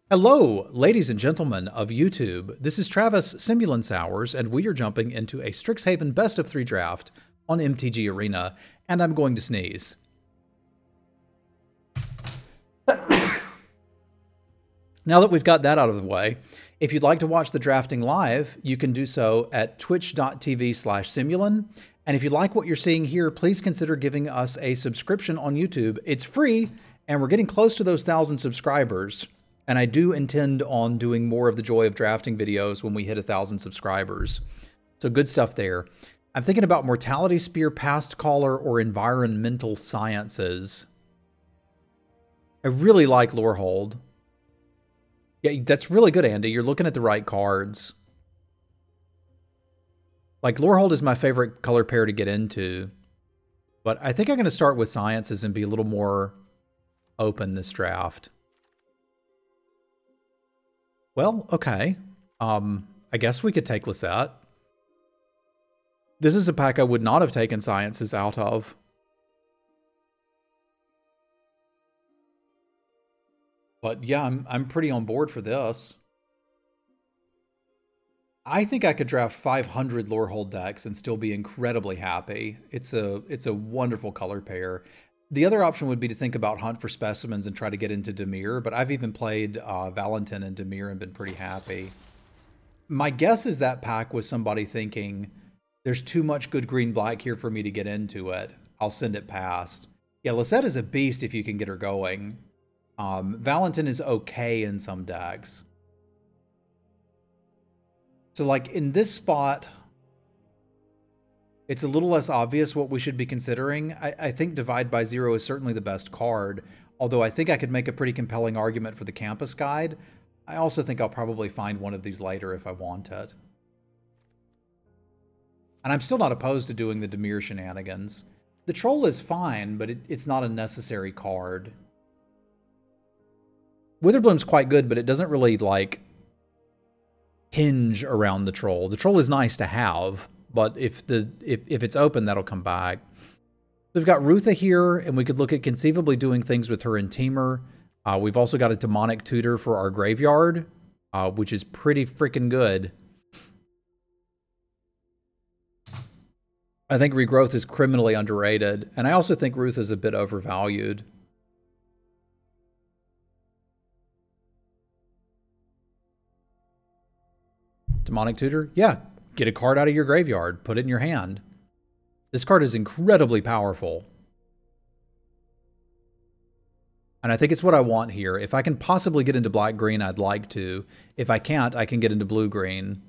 Hello, ladies and gentlemen of YouTube. This is Travis Semulin Sowers, and we are jumping into a Strixhaven Best of 3 draft on MTG Arena, and I'm going to sneeze. Now that we've got that out of the way, if you'd like to watch the drafting live, you can do so at twitch.tv/Semulin. And if you like what you're seeing here, please consider giving us a subscription on YouTube. It's free, and we're getting close to those 1,000 subscribers. And I do intend on doing more of the Joy of Drafting videos when we hit 1,000 subscribers. So good stuff there. I'm thinking about Mortality Spear, Past Caller, or Environmental Sciences. I really like Lorehold. Yeah, that's really good, Andy. You're looking at the right cards. Like, Lorehold is my favorite color pair to get into. But I think I'm going to start with Sciences and be a little more open this draft. Well, okay. I guess we could take Lisette. This is a pack I would not have taken Sciences out of. But yeah, I'm pretty on board for this. I think I could draft 500 Lorehold decks and still be incredibly happy. It's a wonderful color pair. The other option would be to think about Hunt for Specimens and try to get into Dimir, but I've even played Valentin and Dimir and been pretty happy. My guess is that pack was somebody thinking, there's too much good green-black here for me to get into it. I'll send it past. Yeah, Lisette is a beast if you can get her going. Valentin is okay in some decks. So, like, in this spot, it's a little less obvious what we should be considering. I think Divide by Zero is certainly the best card, although I think I could make a pretty compelling argument for the Campus Guide. I also think I'll probably find one of these later if I want it. And I'm still not opposed to doing the Dimir shenanigans. The Troll is fine, but it's not a necessary card. Witherbloom's quite good, but it doesn't really, like, hinge around the Troll. The Troll is nice to have, but if it's open, that'll come back. We've got Rutha here, and we could look at conceivably doing things with her in Temur. We've also got a Demonic Tutor for our graveyard, which is pretty freaking good. I think Regrowth is criminally underrated, and I also think Rutha is a bit overvalued. Demonic Tutor? Yeah. Get a card out of your graveyard, put it in your hand. This card is incredibly powerful. And I think it's what I want here. If I can possibly get into black-green, I'd like to. If I can't, I can get into blue-green.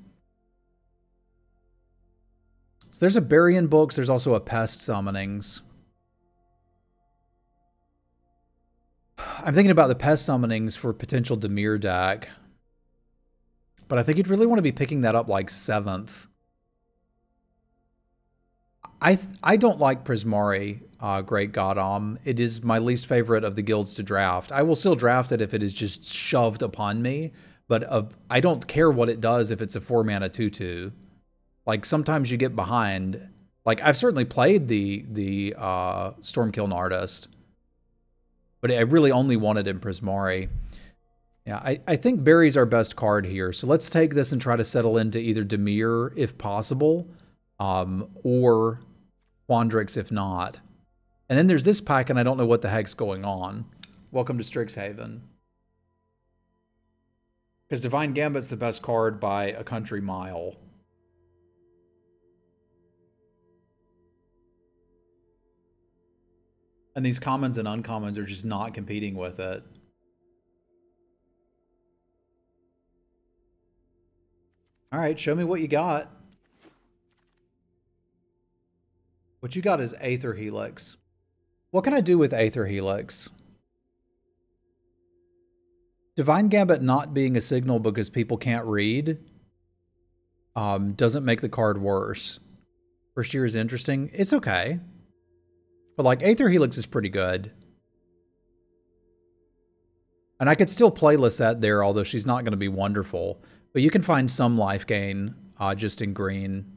So there's a Bury-in Books. There's also a Pest Summonings. I'm thinking about the Pest Summonings for potential Dimir deck. But I think you'd really want to be picking that up like 7th. I don't like Prismari, Great Godom. It is my least favorite of the guilds to draft. I will still draft it if it is just shoved upon me, but I don't care what it does if it's a 4-mana 2/2. Like, sometimes you get behind. Like, I've certainly played the Stormkiln Artist, but I really only want it in Prismari. Yeah, I think Barry's our best card here. So let's take this and try to settle into either Dimir, if possible, or Quandrix, if not. And then there's this pack, and I don't know what the heck's going on. Welcome to Strixhaven. Because Divine Gambit's the best card by a country mile. And these commons and uncommons are just not competing with it. All right, show me what you got. What you got is Aether Helix. What can I do with Aether Helix? Divine Gambit not being a signal because people can't read doesn't make the card worse. First year is interesting. It's okay. But, like, Aether Helix is pretty good. And I could still play Lisette there, although she's not going to be wonderful. But you can find some life gain just in green.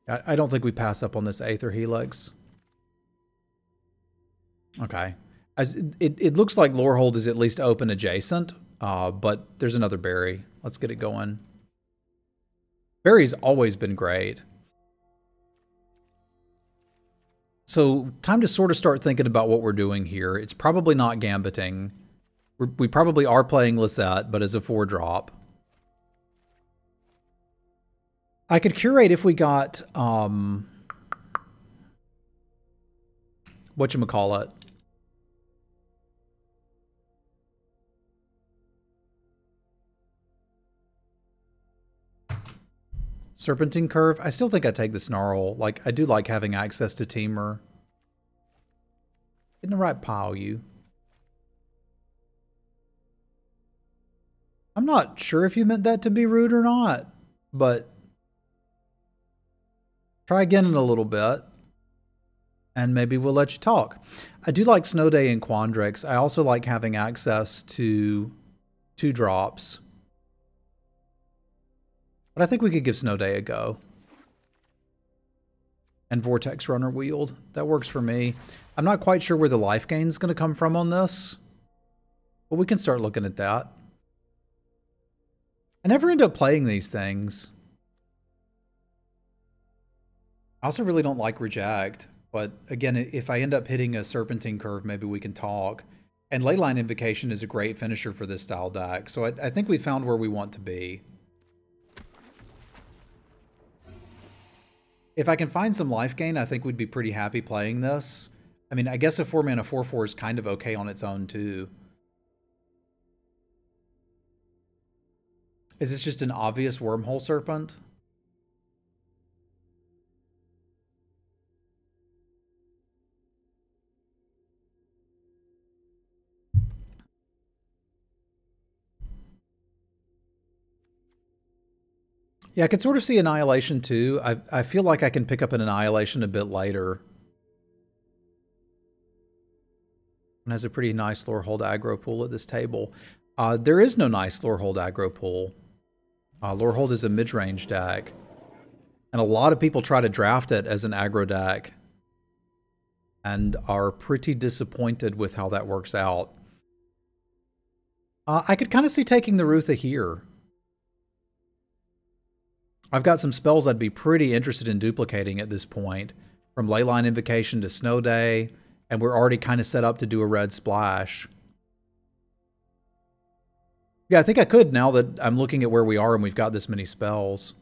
I don't think we pass up on this Aether Helix. Okay. As it looks like Lorehold is at least open adjacent, but there's another berry. Let's get it going. Berry's always been great. So time to sort of start thinking about what we're doing here. It's probably not gambiting. We probably are playing Lisette, but as a 4-drop. I could curate if we got, whatchamacallit. Serpentine Curve. I still think I take the Snarl. Like, I do like having access to Teamer. Get in the right pile, you. I'm not sure if you meant that to be rude or not, but try again in a little bit, and maybe we'll let you talk. I do like Snow Day and Quandrix. I also like having access to 2-drops. But I think we could give Snow Day a go. And Vortex Runner Wield. That works for me. I'm not quite sure where the life gain is going to come from on this, but we can start looking at that. I never end up playing these things. I also really don't like Reject, but again, if I end up hitting a Serpentine Curve, maybe we can talk. And Leyline Invocation is a great finisher for this style deck, so I think we found where we want to be. If I can find some life gain, I think we'd be pretty happy playing this. I mean, I guess a 4-mana 4/4 is kind of okay on its own, too. Is this just an obvious Wormhole Serpent? Yeah, I could sort of see Annihilation too. I feel like I can pick up an Annihilation a bit later. And has a pretty nice Lorehold aggro pool at this table. There is no nice Lorehold aggro pool. Lorehold is a mid-range deck. And a lot of people try to draft it as an aggro deck. And are pretty disappointed with how that works out. I could kind of see taking the Rutha here. I've got some spells I'd be pretty interested in duplicating at this point. From Leyline Invocation to Snow Day, and we're already kind of set up to do a red splash. Yeah, I think I could now that I'm looking at where we are and we've got this many spells.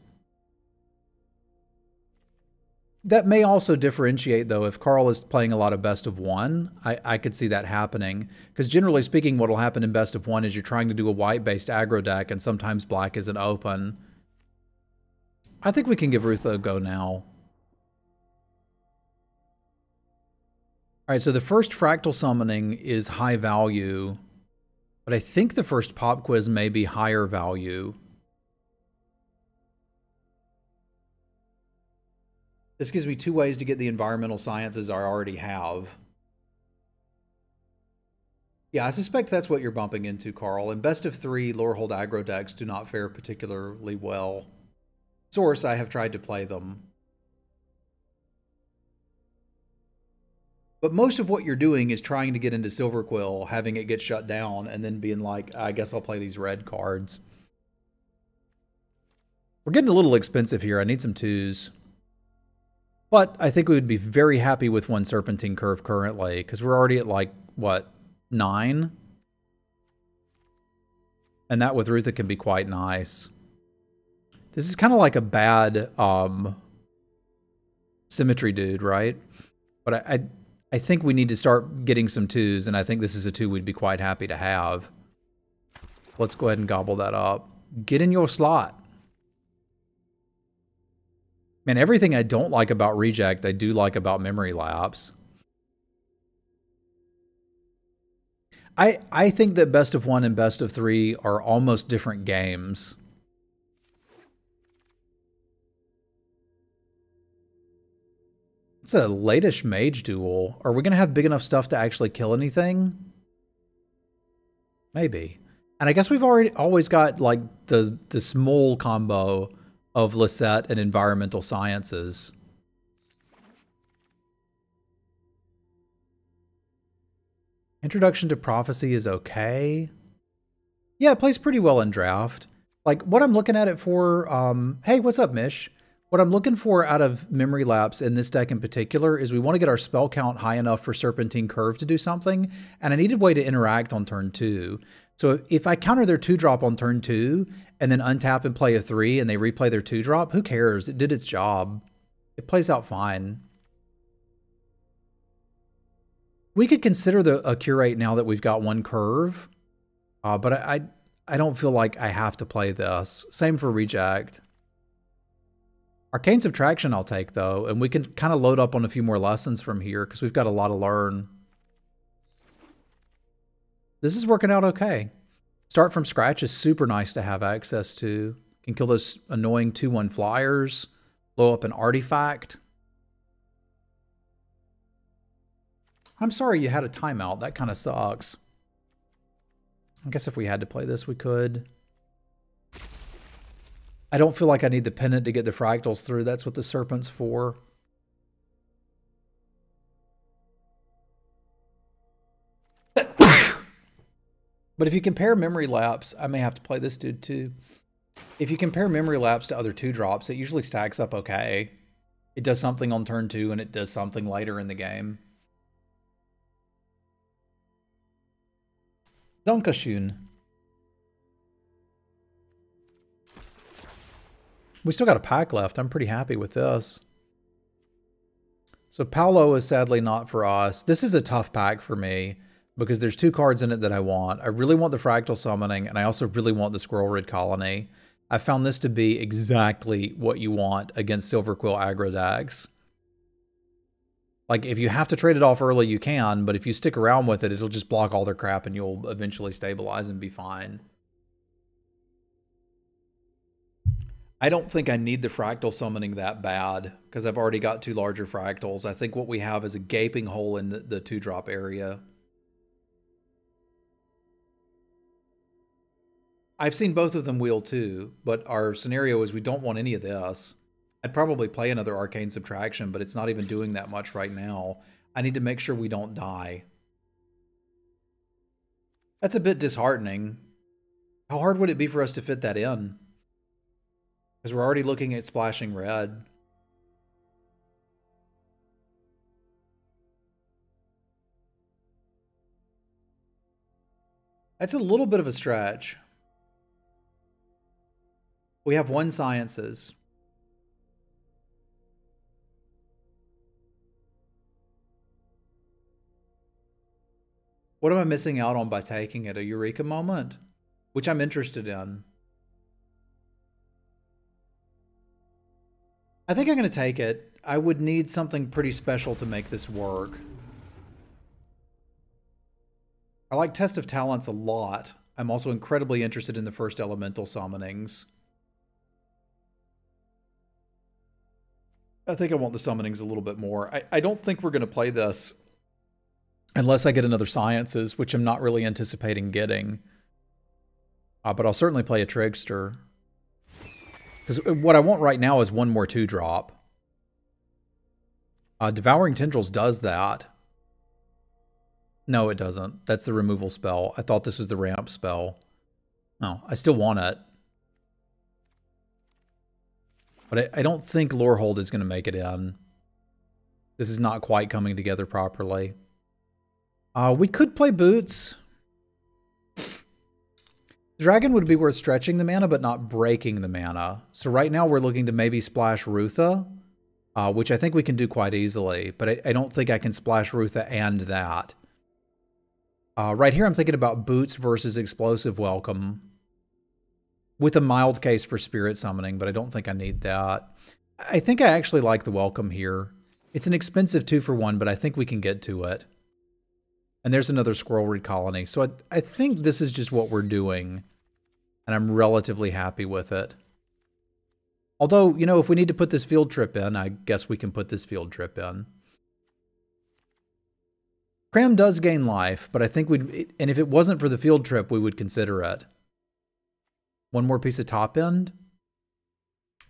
That may also differentiate, though, if Carl is playing a lot of best of one. I could see that happening. Because generally speaking, what will happen in best of one is you're trying to do a white-based aggro deck, and sometimes black isn't open. I think we can give Rutha a go now. All right, so the first Fractal Summoning is high value, but I think the first Pop Quiz may be higher value. This gives me 2 ways to get the environmental sciences I already have. Yeah, I suspect that's what you're bumping into, Carl. In best of 3, Lorehold aggro decks do not fare particularly well. Source, I have tried to play them. But most of what you're doing is trying to get into Silverquill, having it get shut down, and then being like, I guess I'll play these red cards. We're getting a little expensive here. I need some 2s. But I think we would be very happy with 1 Serpentine Curve currently, because we're already at like, what, 9? And that with Rutha can be quite nice. This is kind of like a bad symmetry dude, right? But I think we need to start getting some 2s, and I think this is a 2 we'd be quite happy to have. Let's go ahead and gobble that up. Get in your slot. Man, everything I don't like about Reject, I do like about Memory Lapse. I think that best of 1 and best of 3 are almost different games. It's a late-ish mage duel. Are we going to have big enough stuff to actually kill anything? Maybe. And I guess we've always got like the small combo of Lisette and environmental sciences. Introduction to Prophecy is okay. Yeah, it plays pretty well in Draft. Like, what I'm looking at it for, hey, what's up, Mish? What I'm looking for out of Memory Lapse in this deck in particular is we want to get our spell count high enough for Serpentine Curve to do something, and I need a way to interact on turn 2. So if I counter their 2-drop on turn 2, and then untap and play a 3, and they replay their 2-drop, who cares? It did its job. It plays out fine. We could consider a Curate now that we've got 1 curve, but I don't feel like I have to play this. Same for Reject. Arcane Subtraction I'll take, though, and we can kind of load up on a few more lessons from here because we've got a lot to learn. This is working out okay. Start from scratch is super nice to have access to. Can kill those annoying 2/1 flyers, blow up an artifact. I'm sorry you had a timeout. That kind of sucks. I guess if we had to play this, we could. I don't feel like I need the Pennant to get the fractals through. That's what the Serpent's for. But if you compare Memory Lapse, I may have to play this dude too. If you compare Memory Lapse to other 2-drops, it usually stacks up okay. It does something on turn 2 and it does something later in the game. Dankeschön. We still got a pack left. I'm pretty happy with this. So Paolo is sadly not for us. This is a tough pack for me because there's 2 cards in it that I want. I really want the Fractal Summoning, and I also really want the Squirrel Rid Colony. I found this to be exactly what you want against Silver Quill aggro decks. Like, if you have to trade it off early, you can, but if you stick around with it, it'll just block all their crap and you'll eventually stabilize and be fine. I don't think I need the Fractal Summoning that bad, because I've already got 2 larger Fractals. I think what we have is a gaping hole in the 2-drop area. I've seen both of them wheel too, but our scenario is we don't want any of this. I'd probably play another Arcane Subtraction, but it's not even doing that much right now. I need to make sure we don't die. That's a bit disheartening. How hard would it be for us to fit that in? Because we're already looking at splashing red. That's a little bit of a stretch. We have 1 Sciences. What am I missing out on by taking it? A Eureka moment? Which I'm interested in. I think I'm going to take it. I would need something pretty special to make this work. I like Test of Talents a lot. I'm also incredibly interested in the first elemental summonings. I think I want the summonings a little bit more. I don't think we're going to play this unless I get another Sciences, which I'm not really anticipating getting. But I'll certainly play a Trickster. Because what I want right now is 1 more 2-drop. Devouring Tendrils does that. No, it doesn't. That's the removal spell. I thought this was the ramp spell. No, I still want it. But I don't think Lorehold is going to make it in. This is not quite coming together properly. We could play Boots. Dragon would be worth stretching the mana, but not breaking the mana. So right now we're looking to maybe splash Rutha, which I think we can do quite easily. But I don't think I can splash Rutha and that. Right here I'm thinking about Boots versus Explosive Welcome. With a mild case for Spirit Summoning, but I don't think I need that. I think I actually like the Welcome here. It's an expensive 2-for-1, but I think we can get to it. And there's another Squirrel Rid Colony. So I think this is just what we're doing. And I'm relatively happy with it. Although, you know, if we need to put this field trip in, I guess we can put this field trip in. Cram does gain life, but I think we'd... And if it wasn't for the field trip, we would consider it. 1 more piece of top end?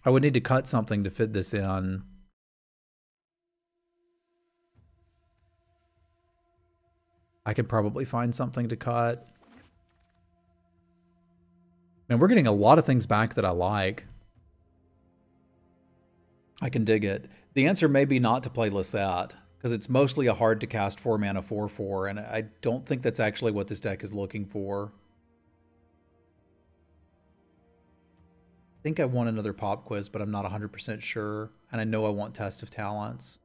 I would need to cut something to fit this in. I could probably find something to cut. Man, we're getting a lot of things back that I like. I can dig it. The answer may be not to play Lisette, because it's mostly a hard to cast 4 mana 4/4, and I don't think that's actually what this deck is looking for. I think I want another pop quiz, but I'm not 100% sure, and I know I want Test of Talents.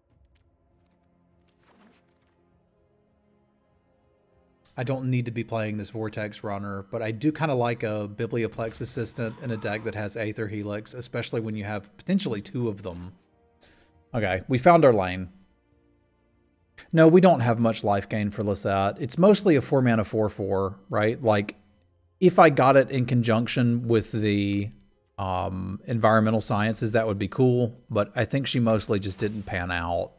I don't need to be playing this Vortex Runner, but I do kind of like a Biblioplex Assistant in a deck that has Aether Helix, especially when you have potentially 2 of them. Okay, we found our lane. No, we don't have much life gain for Lisette. It's mostly a 4 mana 4/4, right? Like, if I got it in conjunction with the environmental sciences, that would be cool, but I think she mostly just didn't pan out.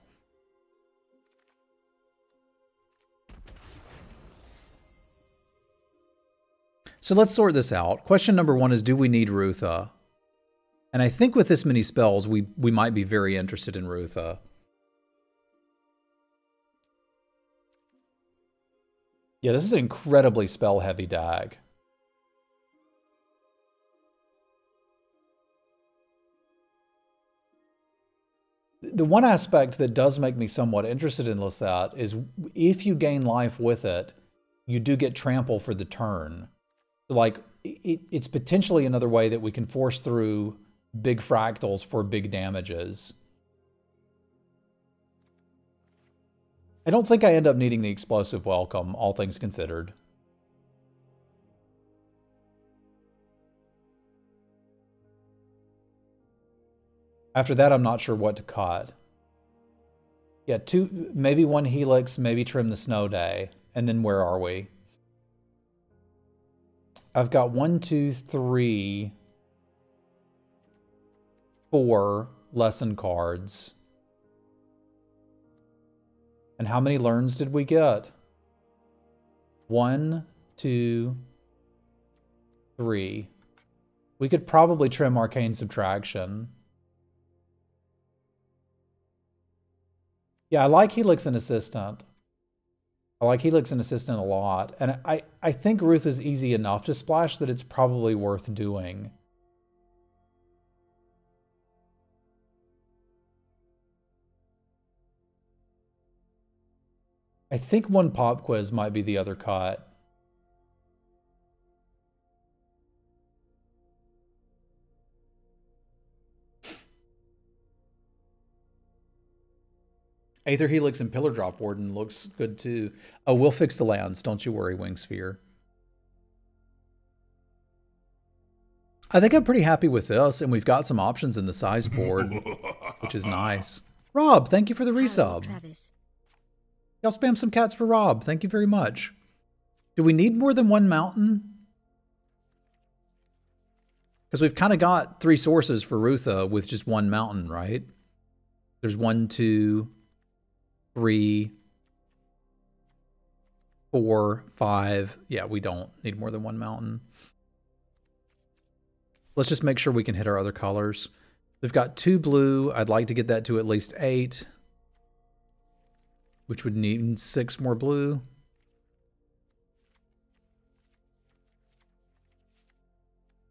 So let's sort this out. Question number 1 is, do we need Rutha? And I think with this many spells, we might be very interested in Rutha. Yeah, this is an incredibly spell-heavy deck. The one aspect that does make me somewhat interested in Lisette is if you gain life with it, you do get trample for the turn. So like, it's potentially another way that we can force through big fractals for big damages. I don't think I end up needing the Explosive Welcome, all things considered. After that, I'm not sure what to cut. Yeah, 2, maybe 1 Helix, maybe trim the Snow Day. And then where are we? I've got 1, 2, 3, 4 lesson cards. And how many learns did we get? 1, 2, 3. We could probably trim Arcane Subtraction. Yeah, I like Helix and Assistant. I like Helix and Assistant a lot. And I think Ruth is easy enough to splash that it's probably worth doing. I think 1 pop quiz might be the other cut. Aether Helix and Pillar Drop Warden looks good too. Oh, we'll fix the lands. Don't you worry, Wingsphere. I think I'm pretty happy with this, and we've got some options in the size board, which is nice. Rob, thank you for the resub. Y'all spam some cats for Rob. Thank you very much. Do we need more than 1 mountain? Because we've kind of got 3 sources for Rutha with just 1 mountain, right? There's 1, 2, 3, 4, 5. Yeah, we don't need more than 1 mountain. Let's just make sure we can hit our other colors. We've got 2 blue. I'd like to get that to at least 8, which would need 6 more blue.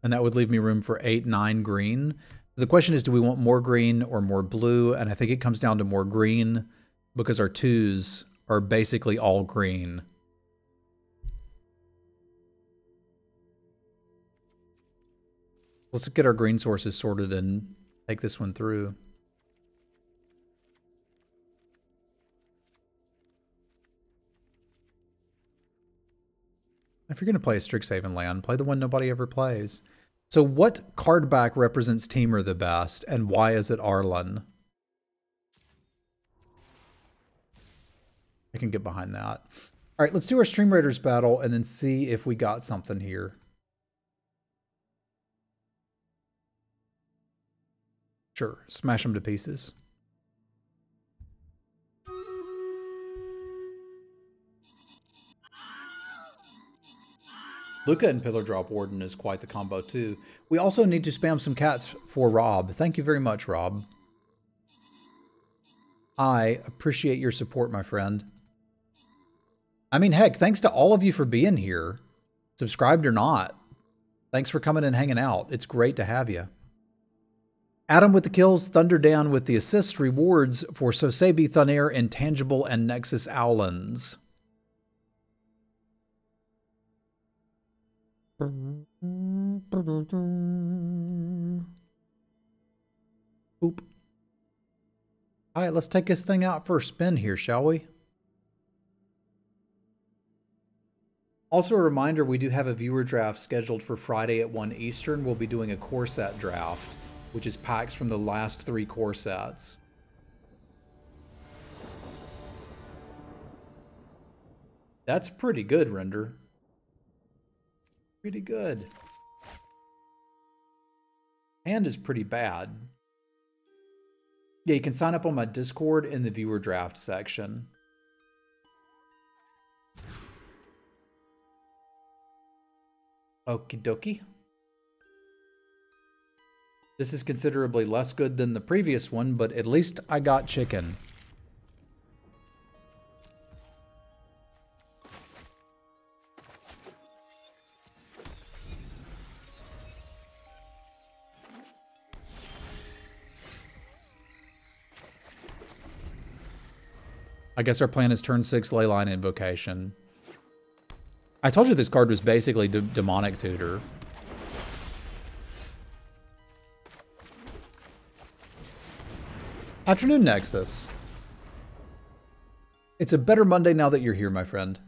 And that would leave me room for 8, 9 green. The question is, do we want more green or more blue? And I think it comes down to more green, because our 2s are basically all green. Let's get our green sources sorted and take this one through. If you're going to play a Strixhaven land, play the one nobody ever plays. So what card back represents Temur the best, and why is it Arlen? I can get behind that. All right, let's do our Stream Raiders battle and then see if we got something here. Sure, smash them to pieces. Luca and Pillar Drop Warden is quite the combo too. We also need to spam some cats for Rob. Thank you very much, Rob. I appreciate your support, my friend. I mean, heck, thanks to all of you for being here. Subscribed or not. Thanks for coming and hanging out. It's great to have you. Adam with the kills, Thunderdown with the assists, rewards for Sosebi, Thunair, Intangible, and Nexus Owlins. Oop. All right, let's take this thing out for a spin here, shall we? Also a reminder, we do have a viewer draft scheduled for Friday at 1 Eastern. We'll be doing a core set draft, which is packs from the last 3 core sets. That's pretty good, Render. Pretty good. Hand is pretty bad. Yeah, you can sign up on my Discord in the viewer draft section. Okie dokie. This is considerably less good than the previous one, but at least I got chicken. I guess our plan is turn 6 Leyline Invocation. I told you this card was basically Demonic Tutor. Afternoon, Nexus. It's a better Monday now that you're here, my friend.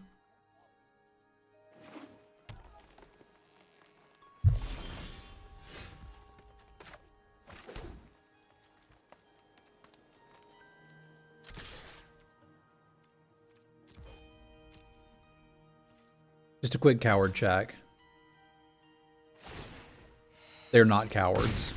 Just a quick coward check. They're not cowards.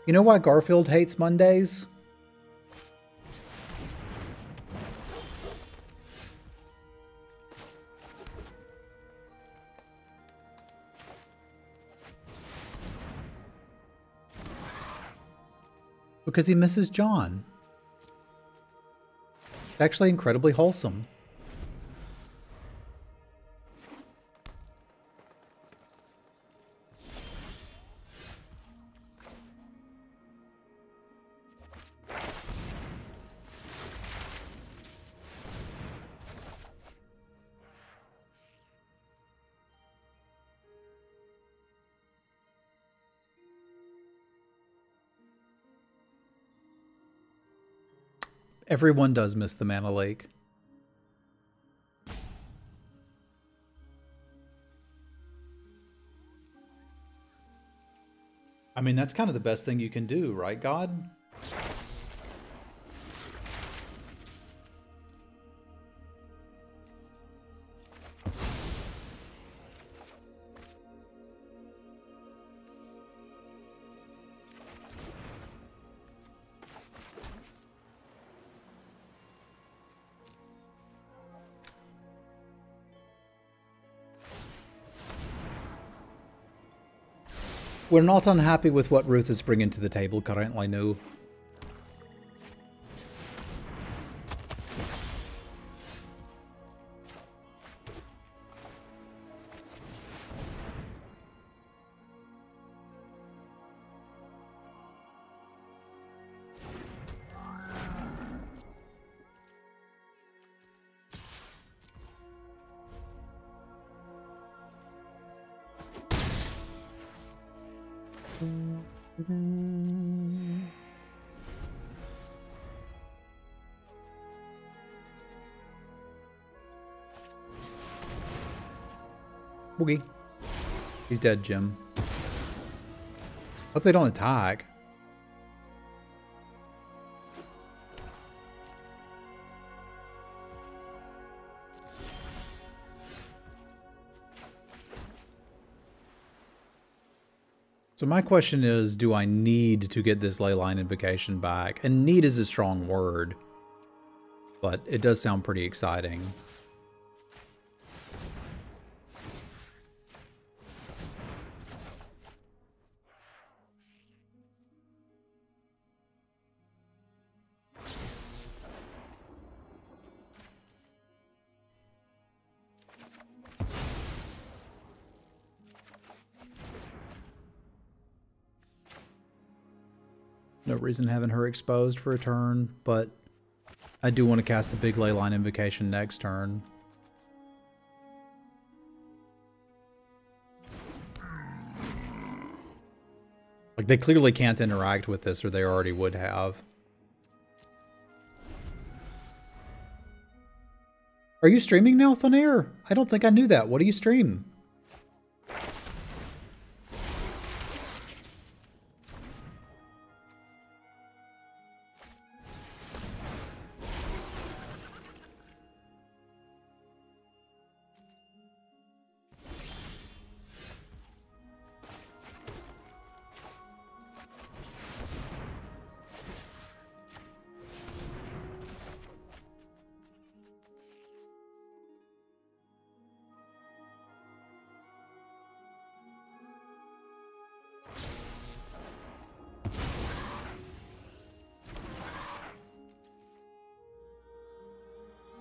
You know why Garfield hates Mondays? Because he misses John. It's actually incredibly wholesome. Everyone does miss the Mana Lake. I mean, that's kind of the best thing you can do, right, God? We're not unhappy with what Ruth is bringing to the table currently, no. Boogie. He's dead, Jim. Hope they don't attack. So my question is, do I need to get this Leyline Invocation back? And need is a strong word, but it does sound pretty exciting. No reason having her exposed for a turn, but I do want to cast the big Leyline Invocation next turn. Like, they clearly can't interact with this, or they already would have. Are you streaming now, Thunair? I don't think I knew that. What do you stream?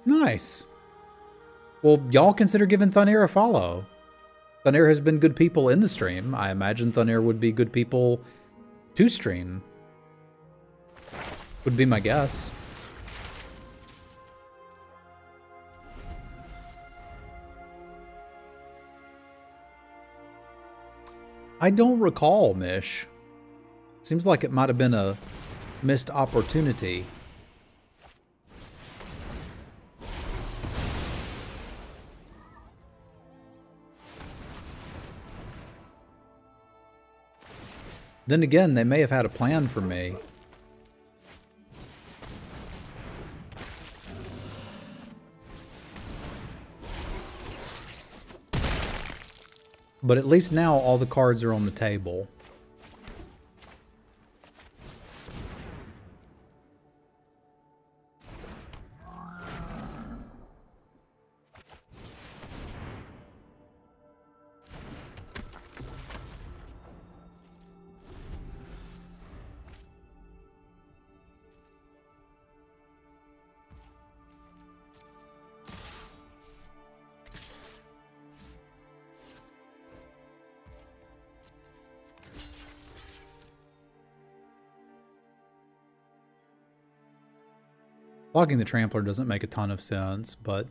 Nice. Well, y'all consider giving Thunair a follow. Thunair has been good people in the stream. I imagine Thunair would be good people to stream. Would be my guess. I don't recall, Mish. Seems like it might have been a missed opportunity. Then again, they may have had a plan for me. But at least now all the cards are on the table. Blocking the Trampler doesn't make a ton of sense, but...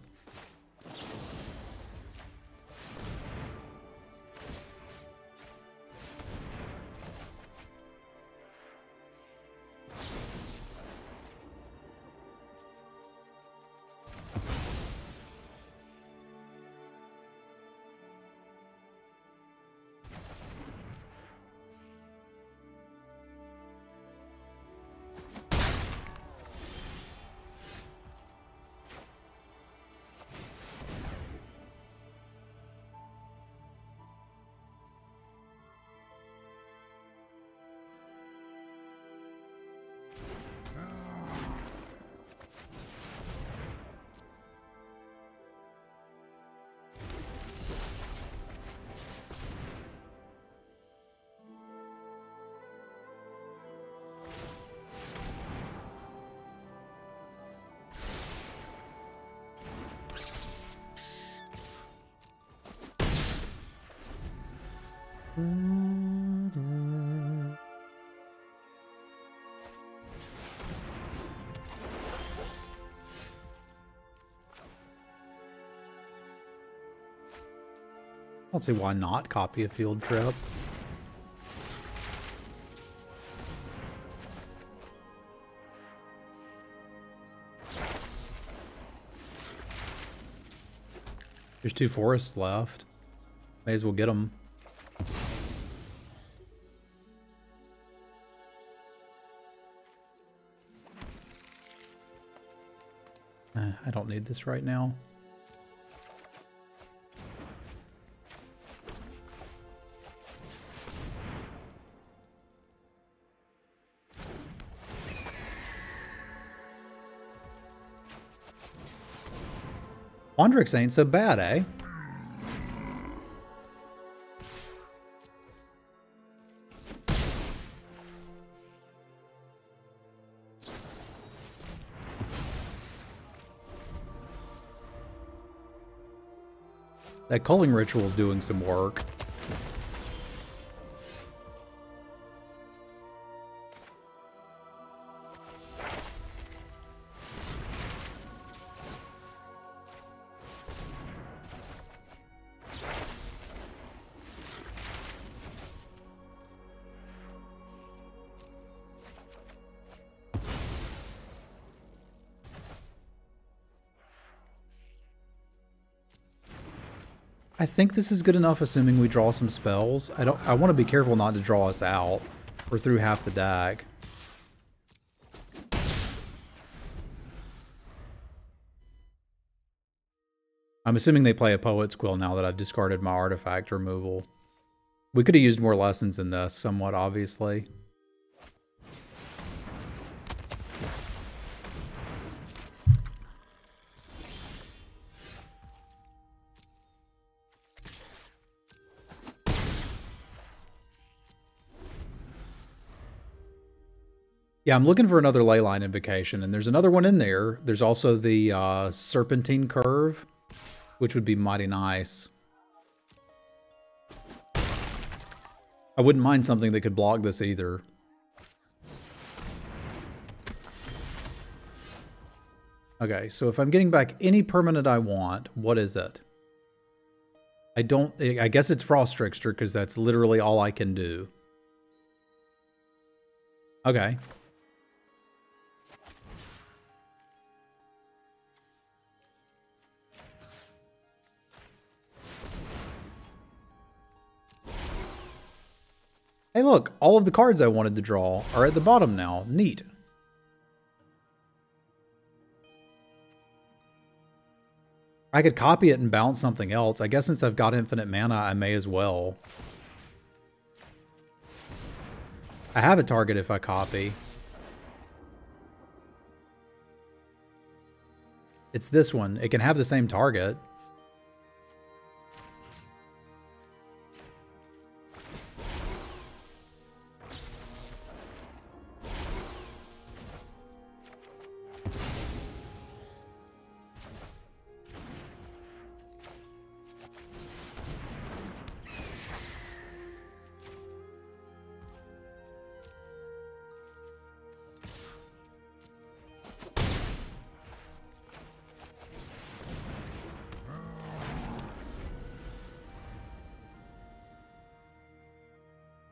I don't see why not copy a field trip. There's 2 forests left. May as well get them. I don't need this right now. Pondrix ain't so bad, eh? That culling ritual is doing some work. I think this is good enough, assuming we draw some spells. I want to be careful not to draw us out. We're through half the deck. I'm assuming they play a Poet's Quill now that I've discarded my artifact removal. We could have used more lessons in this, somewhat obviously. Yeah, I'm looking for another Leyline Invocation, and there's another one in there. There's also the Serpentine Curve, which would be mighty nice. I wouldn't mind something that could block this either. Okay, so if I'm getting back any permanent I want, what is it? I guess it's Frost Trickster, because that's literally all I can do. Okay. Hey look, all of the cards I wanted to draw are at the bottom now. Neat. I could copy it and bounce something else. I guess since I've got infinite mana, I may as well. I have a target if I copy. It's this one. It can have the same target.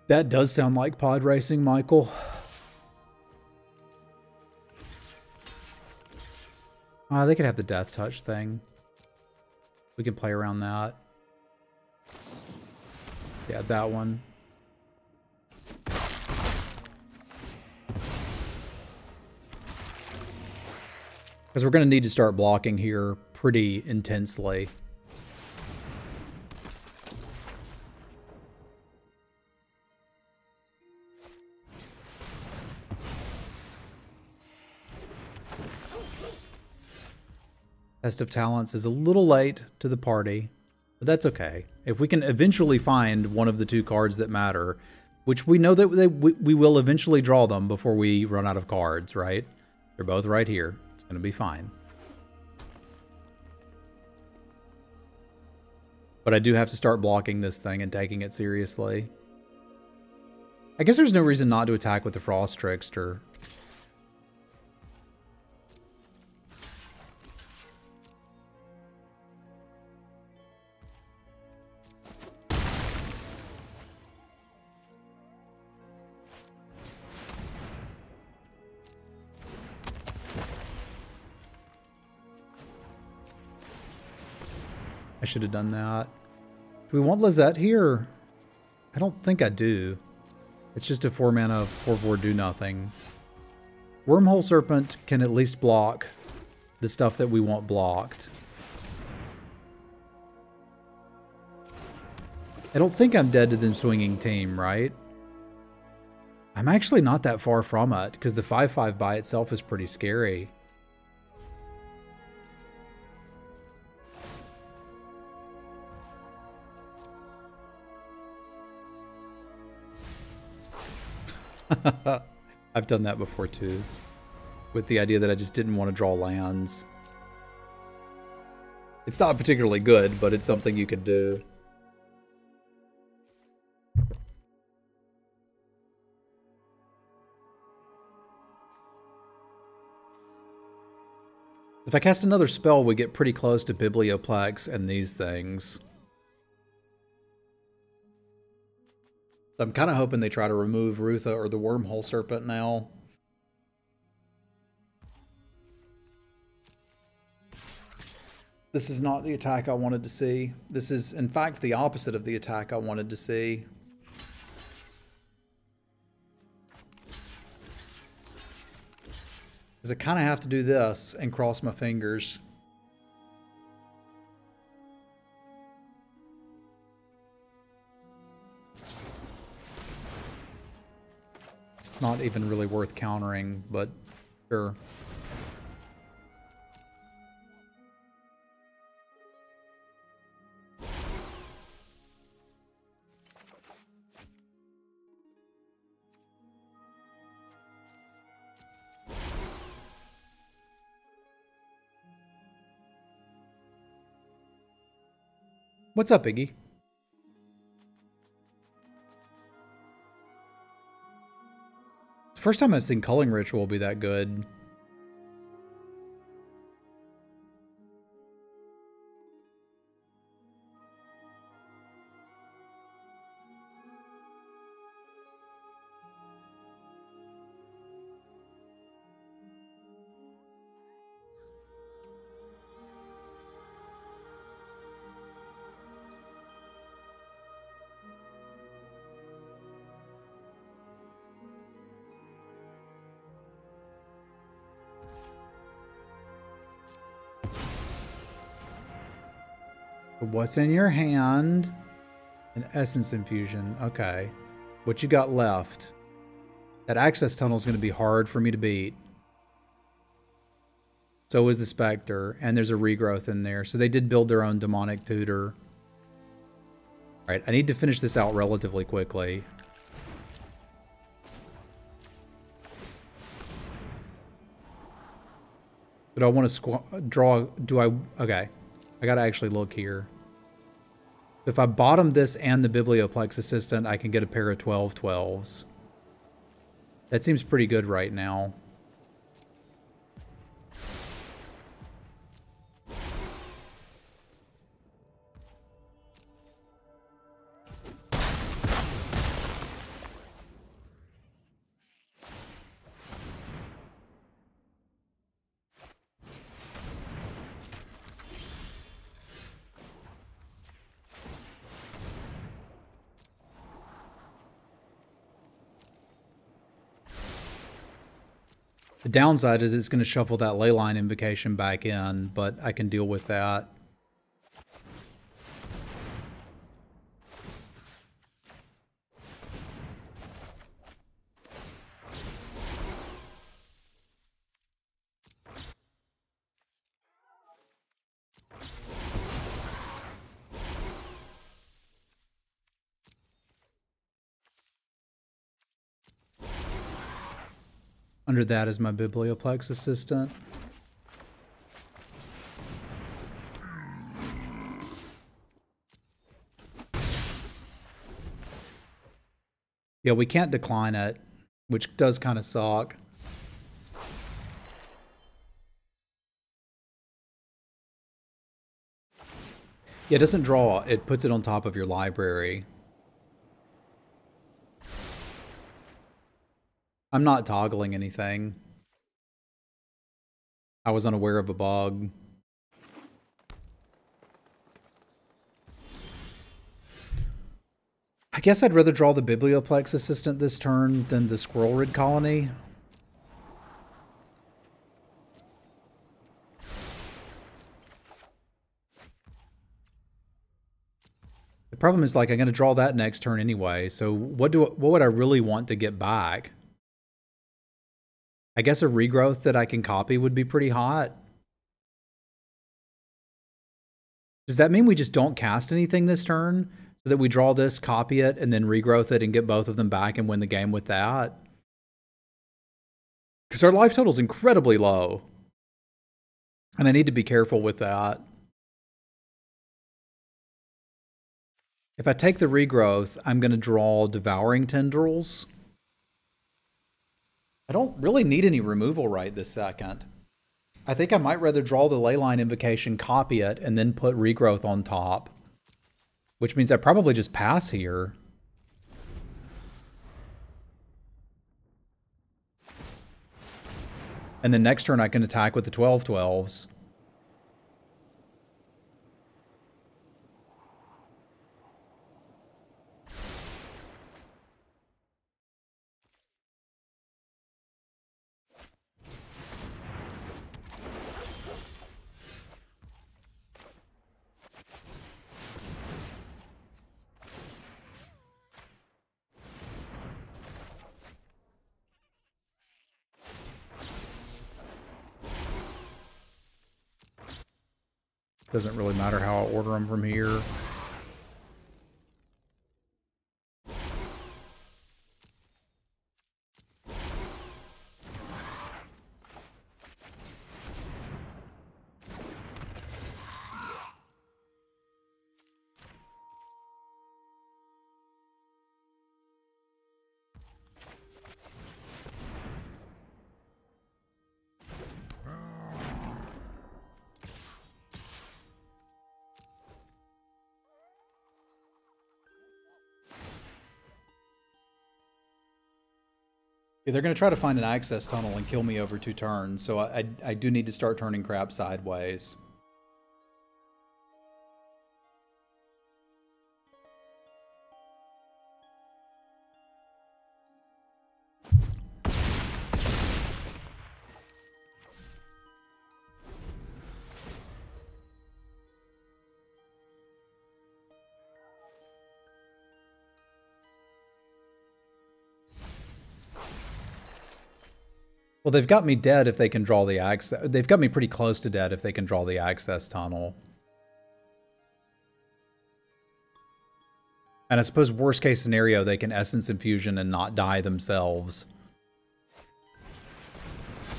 That does sound like pod racing, Michael. They could have the death touch thing. We can play around that. Yeah, that one. Because we're going to need to start blocking here pretty intensely. Test of Talents is a little late to the party, but that's okay. If we can eventually find one of the two cards that matter, which we know that we will eventually draw them before we run out of cards, right? They're both right here. It's going to be fine. But I do have to start blocking this thing and taking it seriously. I guess there's no reason not to attack with the Frost Trickster. I should have done that. Do we want Lizette here? I don't think I do. It's just a 4-mana 4/4 do nothing. Wormhole Serpent can at least block the stuff that we want blocked. I don't think I'm dead to them swinging team, right? I'm actually not that far from it, because the 5/5 by itself is pretty scary. I've done that before too, with the idea that I just didn't want to draw lands. It's not particularly good, but it's something you could do. If I cast another spell, we get pretty close to Biblioplex and these things. I'm kind of hoping they try to remove Rutha or the Wormhole Serpent now. This is not the attack I wanted to see. This is, in fact, the opposite of the attack I wanted to see. Because I kind of have to do this and cross my fingers. It's not even really worth countering, but sure. What's up, Iggy? It's the first time I've seen Culling Ritual be that good. What's in your hand? An Essence Infusion. Okay. What you got left? That Access Tunnel is going to be hard for me to beat. So is the Spectre. And there's a Regrowth in there. So they did build their own Demonic Tutor. Alright, I need to finish this out relatively quickly. But I want to draw... Do I... Okay. I gotta actually look here. If I bottom this and the Biblioplex Assistant, I can get a pair of 12/12s. That seems pretty good right now. The downside is it's going to shuffle that Leyline Invocation back in, but I can deal with that. Under that is my Biblioplex Assistant. Yeah, we can't decline it, which does kind of suck. Yeah, it doesn't draw. It puts it on top of your library. I'm not toggling anything. I was unaware of a bug. I guess I'd rather draw the Biblioplex Assistant this turn than the Squirrelrid Colony. The problem is, like, I'm going to draw that next turn anyway, so what would I really want to get back? I guess a Regrowth that I can copy would be pretty hot. Does that mean we just don't cast anything this turn? So that we draw this, copy it, and then Regrowth it and get both of them back and win the game with that? Because our life total is incredibly low. And I need to be careful with that. If I take the regrowth, I'm going to draw Devouring Tendrils. I don't really need any removal right this second. I think I might rather draw the Leyline Invocation, copy it, and then put regrowth on top. Which means I probably just pass here. And then next turn I can attack with the 12/12s. Doesn't really matter how I order them from here. Yeah, they're going to try to find an access tunnel and kill me over 2 turns, so I do need to start turning crap sideways. Well, they've got me dead if they can draw the access. They've got me pretty close to dead if they can draw the access tunnel. And I suppose worst case scenario, they can Essence Infusion and not die themselves.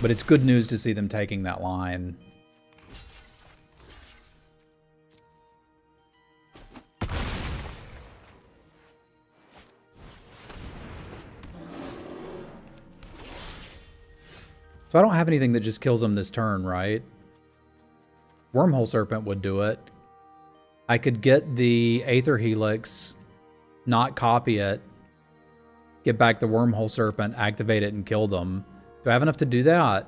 But it's good news to see them taking that line. So I don't have anything that just kills them this turn, right? Wormhole Serpent would do it. I could get the Aether Helix, not copy it, get back the Wormhole Serpent, activate it, and kill them. Do I have enough to do that?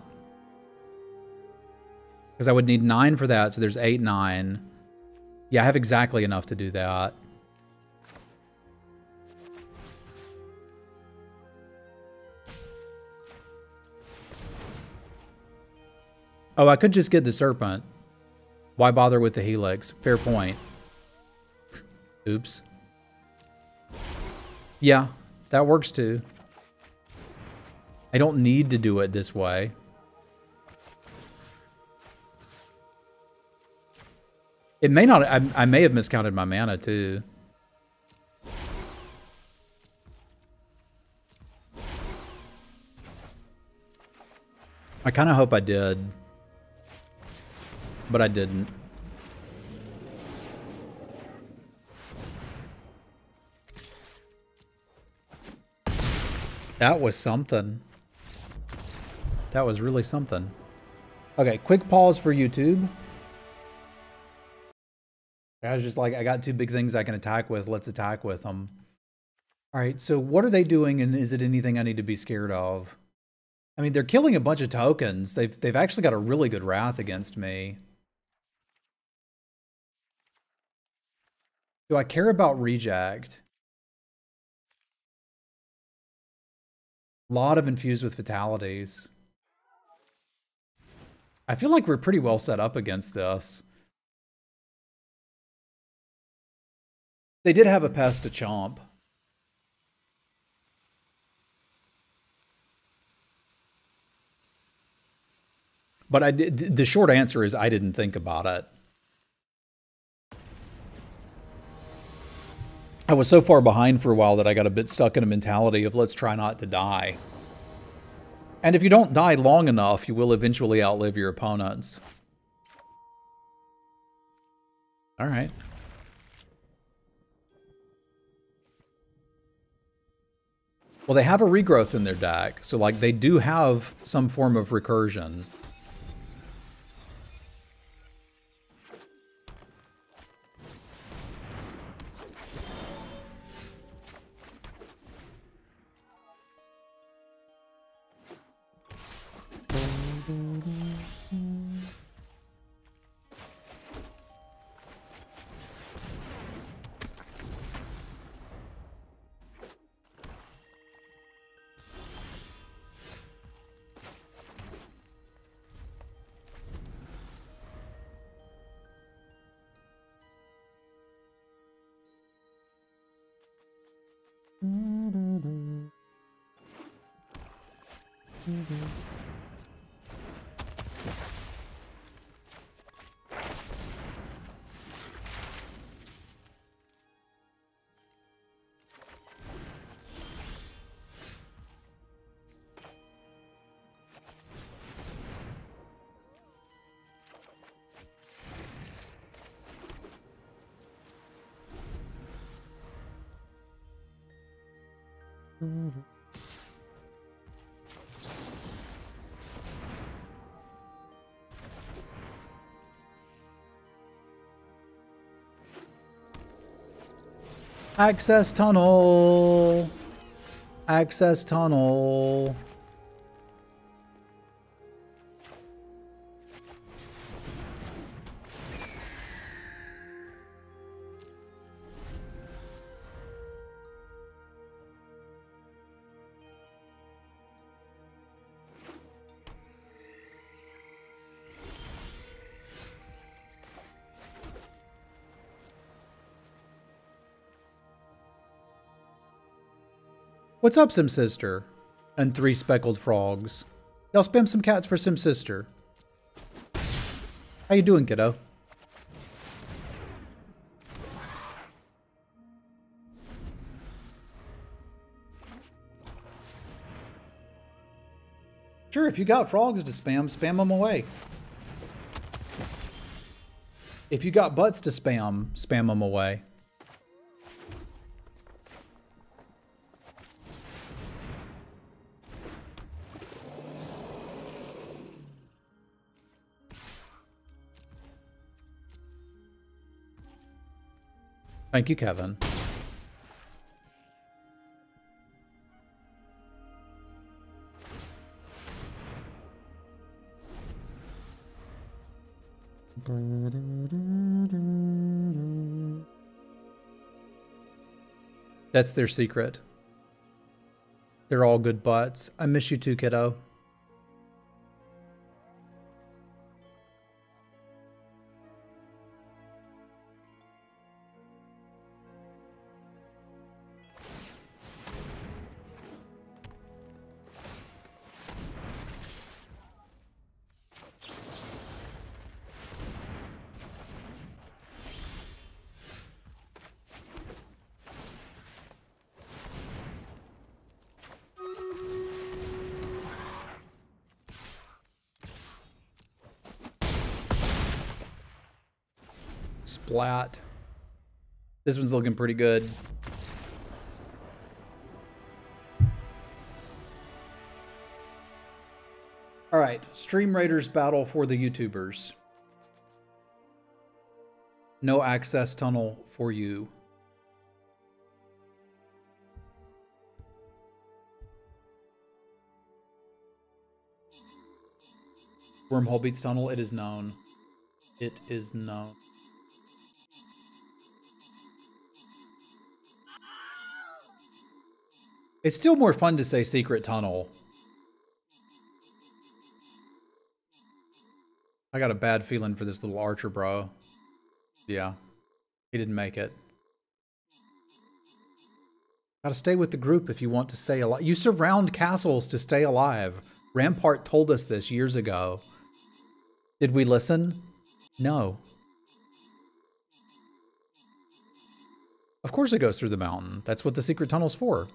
Because I would need 9 for that, so there's 8, 9. Yeah, I have exactly enough to do that. Oh, I could just get the Serpent. Why bother with the Helix? Fair point. Oops. Yeah, that works too. I don't need to do it this way. It may not, I may have miscounted my mana too. I kind of hope I did. But I didn't. That was something. That was really something. Okay, quick pause for YouTube. I was just like, I got 2 big things I can attack with. Let's attack with them. All right, so what are they doing, and is it anything I need to be scared of? I mean, they're killing a bunch of tokens. They've actually got a really good Wrath against me. Do I care about reject? A lot of infused with fatalities. I feel like we're pretty well set up against this. They did have a pest to chomp. But the short answer is I didn't think about it. I was so far behind for a while that I got a bit stuck in a mentality of let's try not to die. And if you don't die long enough, you will eventually outlive your opponents. All right. Well, they have a regrowth in their deck, so like they do have some form of recursion. Access tunnel. Access tunnel. What's up, Sim Sister? And 3 speckled frogs. Y'all spam some cats for Sim Sister. How you doing, kiddo? Sure, if you got frogs to spam, spam them away. If you got butts to spam, spam them away. Thank you, Kevin. That's their secret. They're all good butts. I miss you too, kiddo. Splat. This one's looking pretty good. All right, Stream Raiders battle for the YouTubers. No access tunnel for you. Wormhole beats tunnel, it is known. It is known. It's still more fun to say secret tunnel. I got a bad feeling for this little archer, bro. Yeah, he didn't make it. Gotta stay with the group if you want to stay alive. You surround castles to stay alive. Rampart told us this years ago. Did we listen? No. Of course it goes through the mountain. That's what the secret tunnel's for.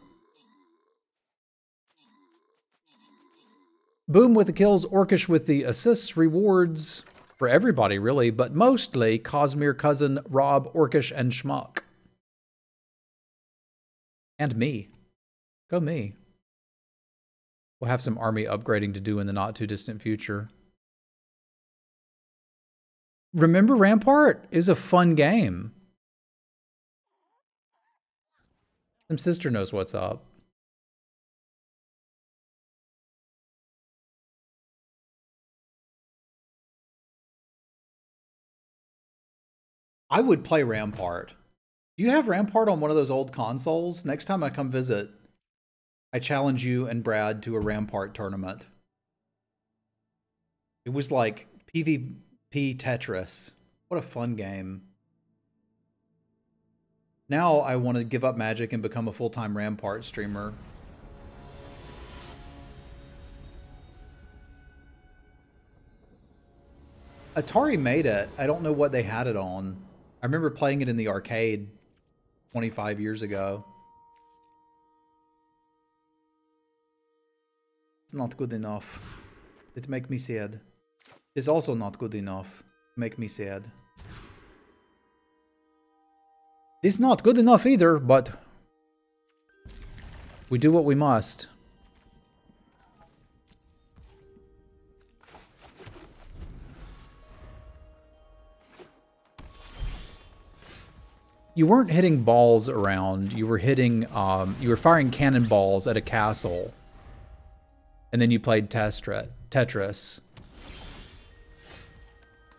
Boom with the kills, Orcish with the assists, rewards for everybody, really, but mostly Cosmere, Cousin, Rob, Orcish, and Schmuck. And me. Go me. We'll have some army upgrading to do in the not-too-distant future. Remember Rampart? It was a fun game. Some sister knows what's up. I would play Rampart. Do you have Rampart on one of those old consoles? Next time I come visit, I challenge you and Brad to a Rampart tournament. It was like PvP Tetris. What a fun game. Now I want to give up Magic and become a full-time Rampart streamer. Atari made it. I don't know what they had it on. I remember playing it in the arcade 25 years ago. It's not good enough. It makes me sad. It's also not good enough. Make me sad. It's not good enough either, but we do what we must. You weren't hitting balls around. You were hitting, you were firing cannonballs at a castle. And then you played Tetris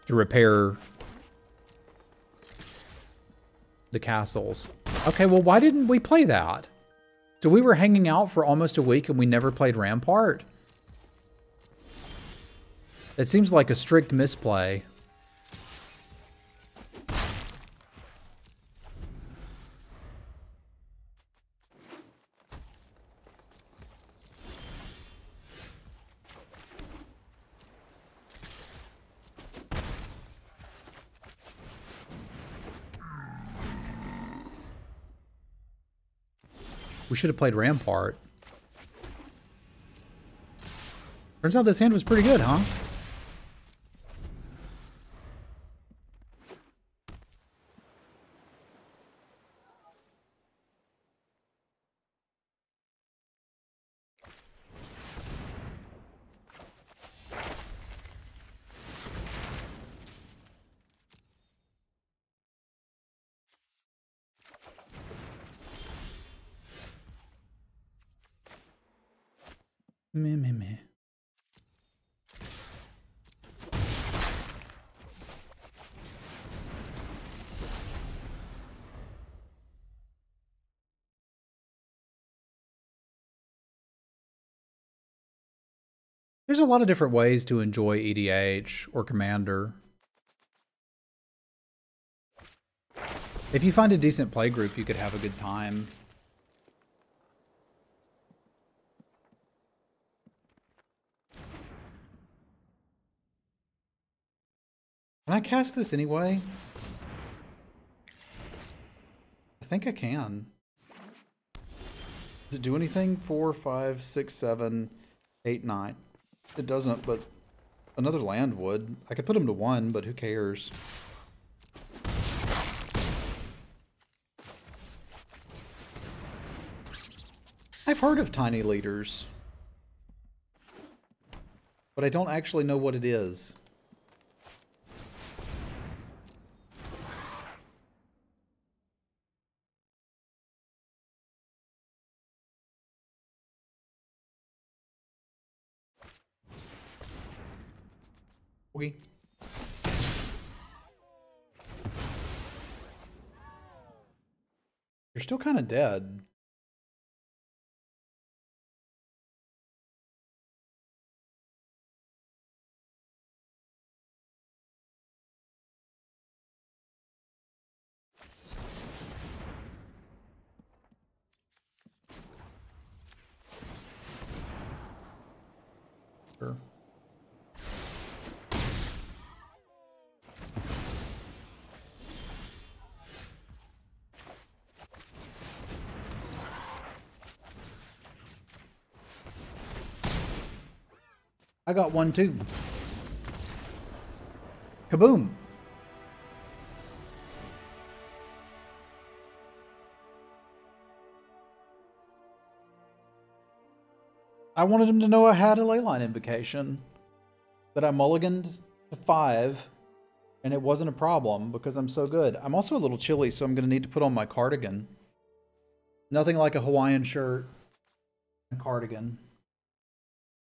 to repair the castles. Okay, well, why didn't we play that? So we were hanging out for almost a week and we never played Rampart? It seems like a strict misplay. We should have played Rampart. Turns out this hand was pretty good, huh? Meh. There's a lot of different ways to enjoy EDH or Commander. If you find a decent play group, you could have a good time. Can I cast this anyway? I think I can. Does it do anything? 4, 5, 6, 7, 8, 9. It doesn't, but another land would. I could put them to 1, but who cares? I've heard of tiny leaders, but I don't actually know what it is. You're still kind of dead. Sure. I got one too. Kaboom. I wanted him to know I had a leyline invocation. That I mulliganed to 5, and it wasn't a problem because I'm so good. I'm also a little chilly, so I'm going to need to put on my cardigan. Nothing like a Hawaiian shirt and cardigan.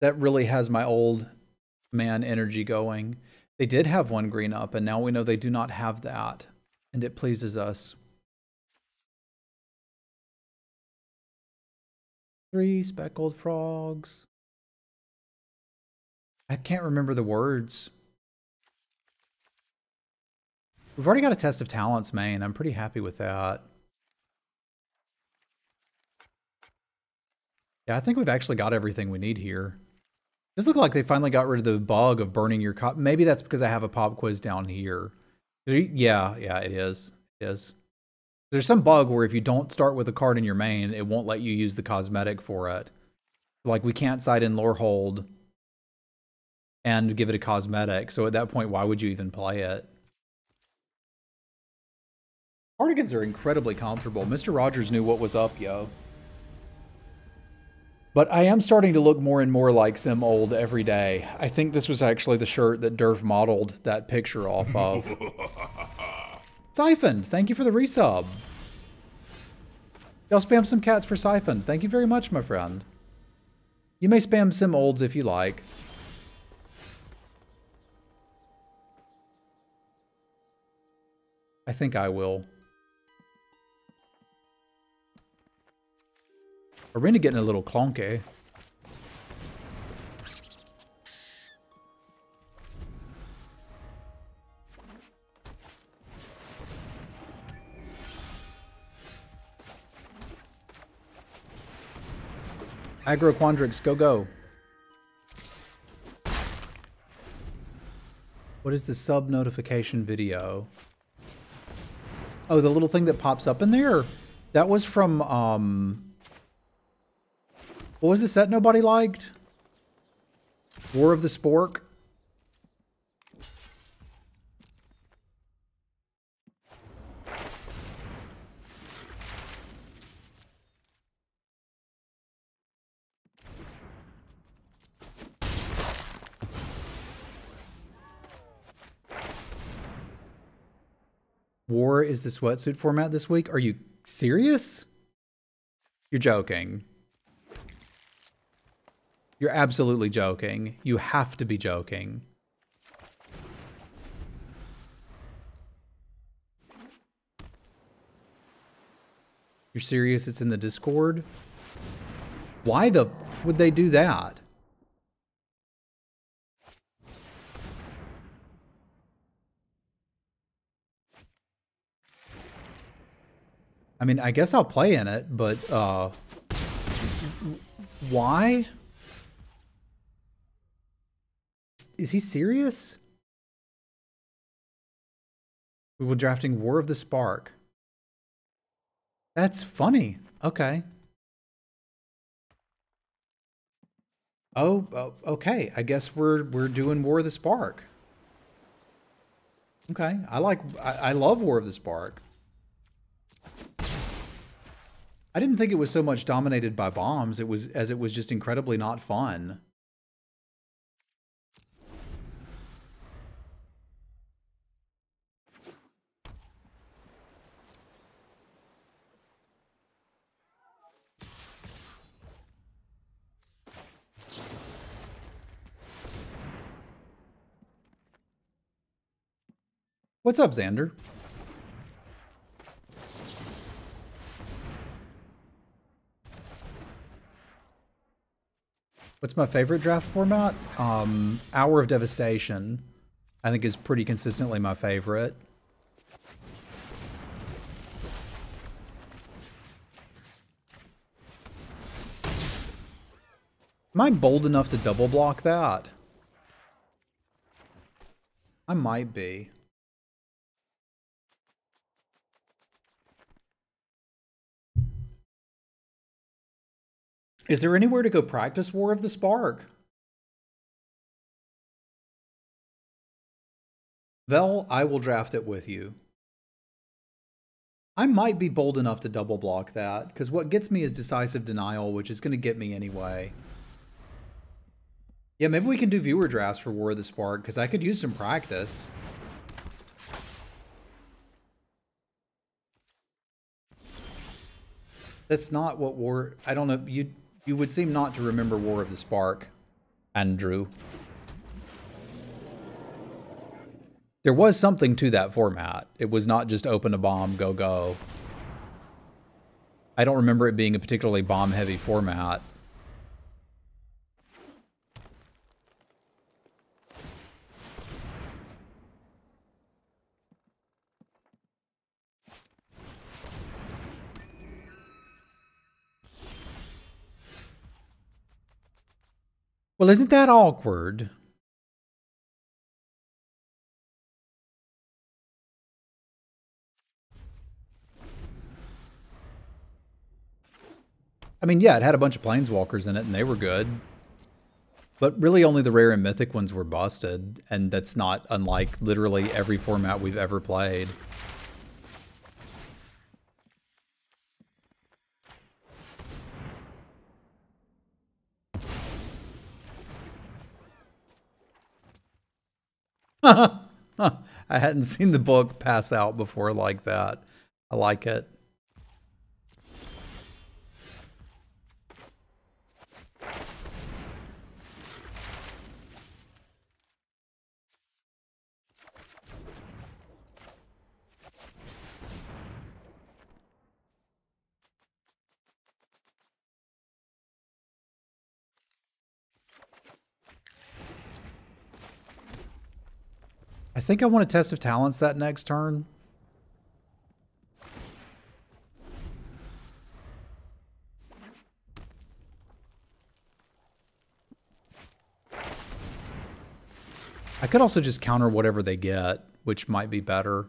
That really has my old man energy going. They did have one green up, and now we know they do not have that, and it pleases us. 3 speckled frogs. I can't remember the words. We've already got a test of talents main. I'm pretty happy with that. Yeah, I think we've actually got everything we need here. This looks like they finally got rid of the bug of burning your cop. Maybe that's because I have a pop quiz down here. Yeah, it is. It is. There's some bug where if you don't start with a card in your main, it won't let you use the cosmetic for it. Like, we can't side in lore hold and give it a cosmetic. So at that point, why would you even play it? Cardigans are incredibly comfortable. Mr. Rogers knew what was up, yo. But I am starting to look more and more like Sim Old every day. I think this was actually the shirt that Durf modeled that picture off of. Siphon, thank you for the resub. Y'all spam some cats for Siphon. Thank you very much, my friend. You may spam Sim Olds if you like. I think I will. Arena getting a little clonky. Aggro Quandrix, go. What is the sub notification video? Oh, the little thing that pops up in there? That was from, what was the set nobody liked? War of the Spork? War is the sweatsuit format this week? Are you serious? You're joking. You're absolutely joking. You have to be joking. You're serious? It's in the Discord? Why would they do that? I mean, I guess I'll play in it, but why? Is he serious? We were drafting War of the Spark. That's funny. Okay. Oh, okay. I guess we're doing War of the Spark. Okay. I love War of the Spark. I didn't think it was so much dominated by bombs. It was just incredibly not fun. What's up, Xander? What's my favorite draft format? Hour of Devastation, I think, is pretty consistently my favorite. Am I bold enough to double block that? I might be. Is there anywhere to go practice War of the Spark? Vel, I will draft it with you. I might be bold enough to double block that, because what gets me is Decisive Denial, which is going to get me anyway. Yeah, maybe we can do viewer drafts for War of the Spark, because I could use some practice. That's not what War... I don't know. You would seem not to remember War of the Spark, Andrew. There was something to that format. It was not just open a bomb, go, go. I don't remember it being a particularly bomb-heavy format. Well, isn't that awkward? I mean, yeah, it had a bunch of planeswalkers in it, and they were good. But really only the rare and mythic ones were busted, and that's not unlike literally every format we've ever played. I hadn't seen the book pass out before like that. I like it. I think I want a Test of Talents that next turn. I could also just counter whatever they get, which might be better.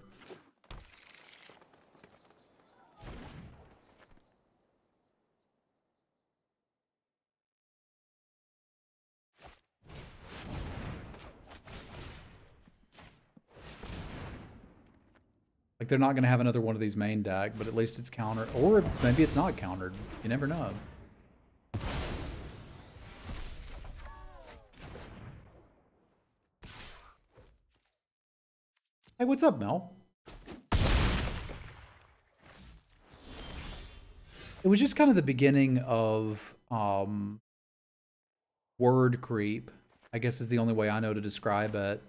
Like, they're not going to have another one of these main deck, but at least it's countered. Or maybe it's not countered. You never know. Hey, what's up, Mel? It was just kind of the beginning of word creep, I guess is the only way I know to describe it.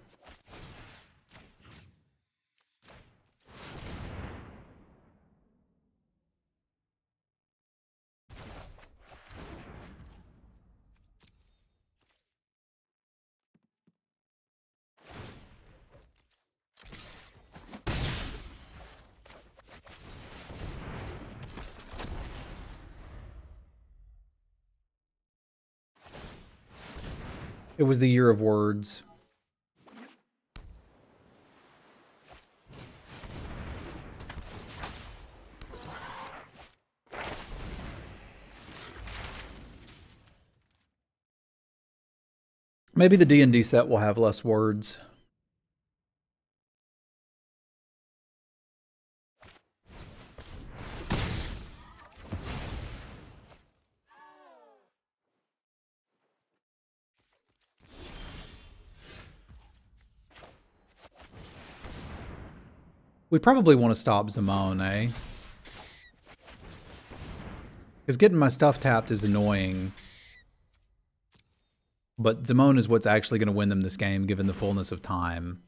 It was the year of words. Maybe the D&D set will have less words. We probably want to stop Zemone, eh? Because getting my stuff tapped is annoying. But Zemone is what's actually going to win them this game, given the fullness of time.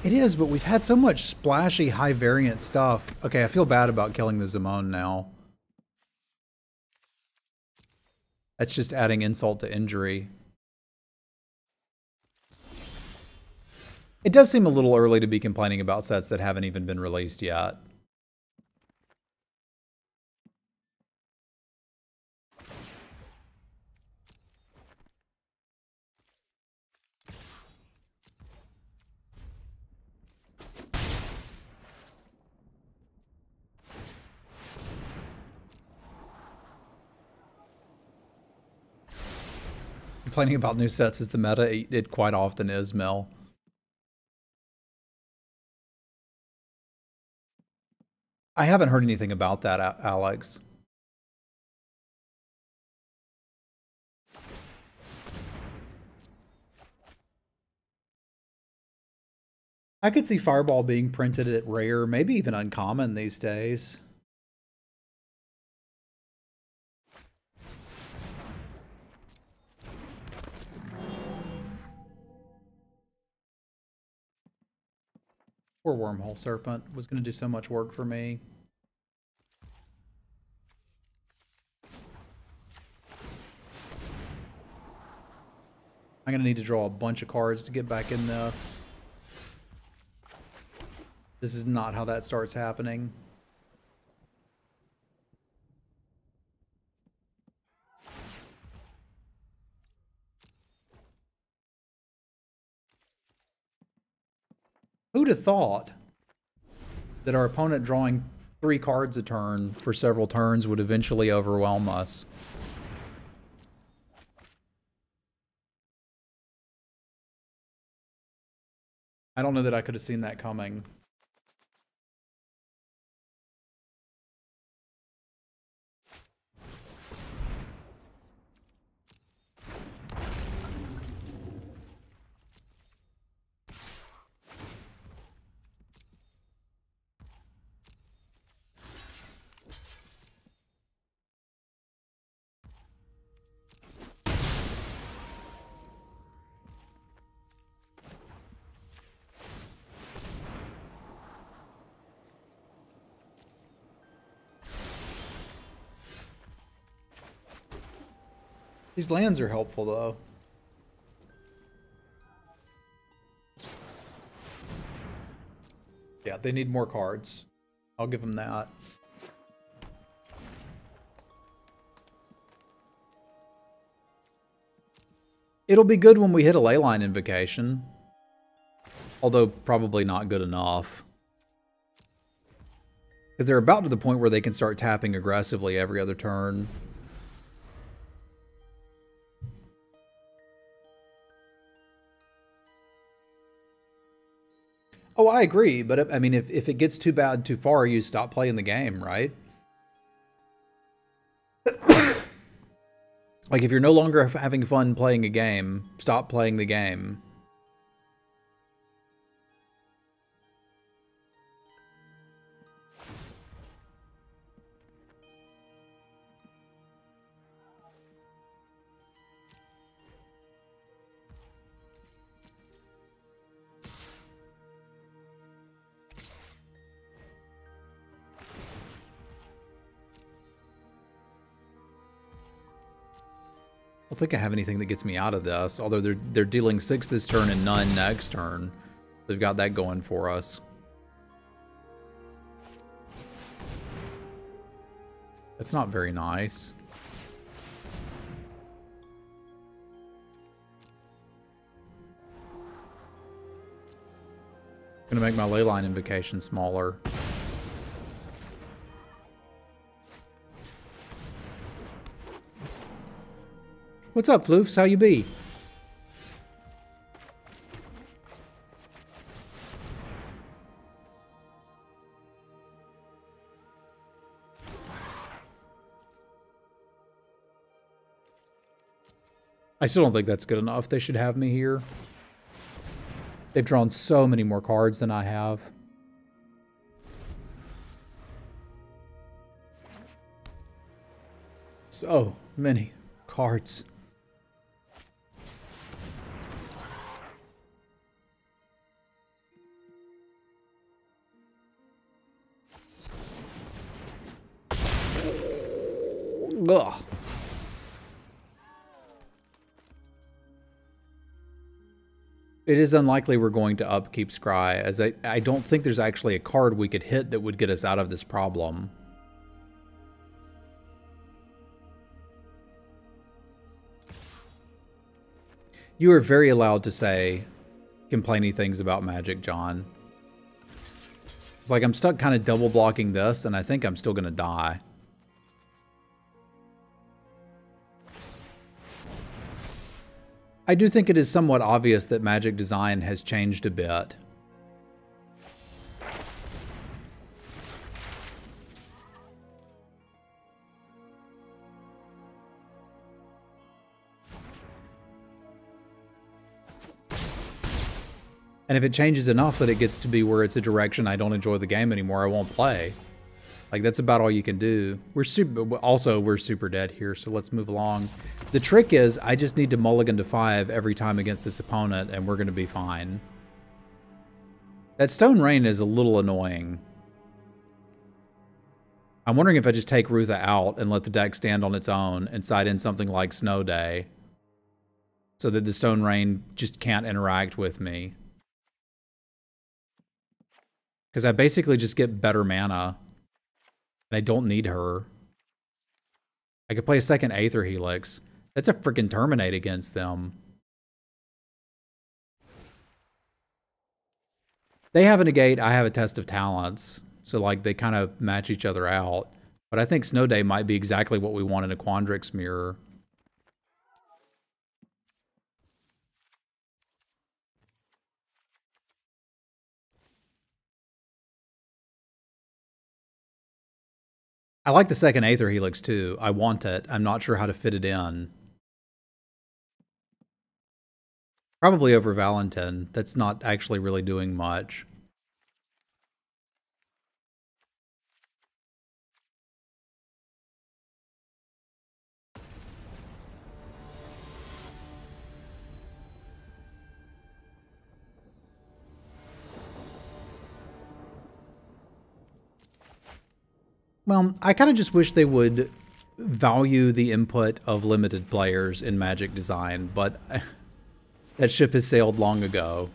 It is, but we've had so much splashy, high variant stuff. Okay, I feel bad about killing the Zemone now. That's just adding insult to injury. It does seem a little early to be complaining about sets that haven't even been released yet. Complaining about new sets is the meta. It quite often is, Mel. I haven't heard anything about that, Alex. I could see Fireball being printed at rare, maybe even uncommon these days. Poor Wormhole Serpent was going to do so much work for me. I'm going to need to draw a bunch of cards to get back in this. This is not how that starts happening. Who'd have thought that our opponent drawing 3 cards a turn for several turns would eventually overwhelm us? I don't know that I could have seen that coming. These lands are helpful, though. Yeah, they need more cards. I'll give them that. It'll be good when we hit a Leyline Invocation. Although probably not good enough. Because they're about to the point where they can start tapping aggressively every other turn. Oh, I agree, but I mean, if it gets too bad too far, you stop playing the game, right? Like, if you're no longer having fun playing a game, stop playing the game. I don't think I have anything that gets me out of this, although they're dealing 6 this turn and none next turn. They've got that going for us. That's not very nice. Gonna make my Leyline Invocation smaller. What's up, Floofs? How you be? I still don't think that's good enough. They should have me here. They've drawn so many more cards than I have. So many cards. Ugh. It is unlikely we're going to upkeep Scry, as I don't think there's actually a card we could hit that would get us out of this problem. You are very allowed to say complaining things about Magic, John. It's like I'm stuck kind of double blocking this, and I think I'm still going to die. I do think it is somewhat obvious that Magic design has changed a bit. And if it changes enough that it gets to be where it's a direction I don't enjoy the game anymore, I won't play. Like, that's about all you can do. We're super dead here, so let's move along. The trick is, I just need to mulligan to 5 every time against this opponent, and we're going to be fine. That Stone Rain is a little annoying. I'm wondering if I just take Rutha out and let the deck stand on its own and side in something like Snow Day, so that the Stone Rain just can't interact with me. Because I basically just get better mana. And I don't need her. I could play a second Aether Helix. That's a freaking Terminate against them. They have a negate, I have a Test of Talents. So, like, they kind of match each other out. But I think Snow Day might be exactly what we want in a Quandrix Mirror. I like the second Aether Helix too. I want it. I'm not sure how to fit it in. Probably over Valentin. That's not actually really doing much. Well, I kind of just wish they would value the input of limited players in Magic design, but that ship has sailed long ago.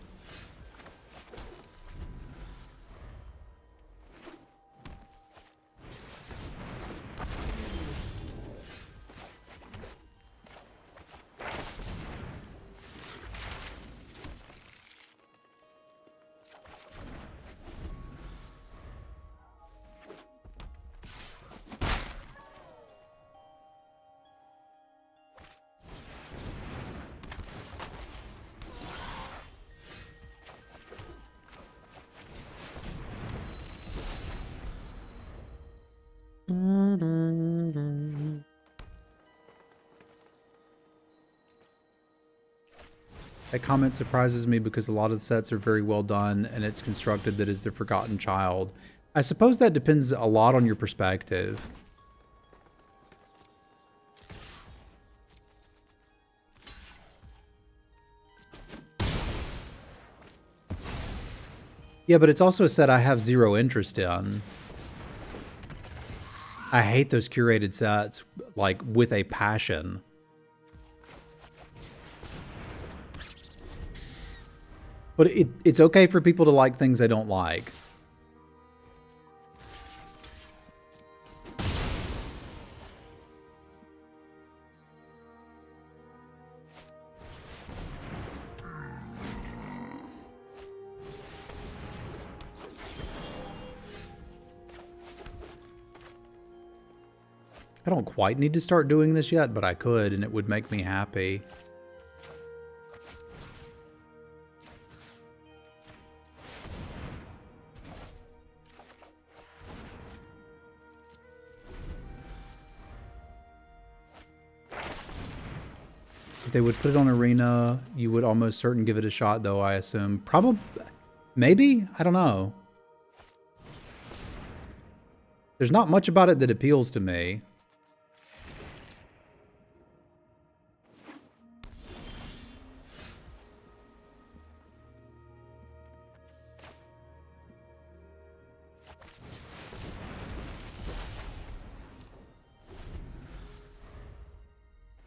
That comment surprises me because a lot of the sets are very well done and it's constructed that is the forgotten child. I suppose that depends a lot on your perspective. Yeah, but it's also a set I have zero interest in. I hate those curated sets, like, with a passion. But it's okay for people to like things I don't like. I don't quite need to start doing this yet, but I could, and it would make me happy. If they would put it on Arena, you would almost certain give it a shot, though, I assume. Probably, maybe? I don't know. There's not much about it that appeals to me.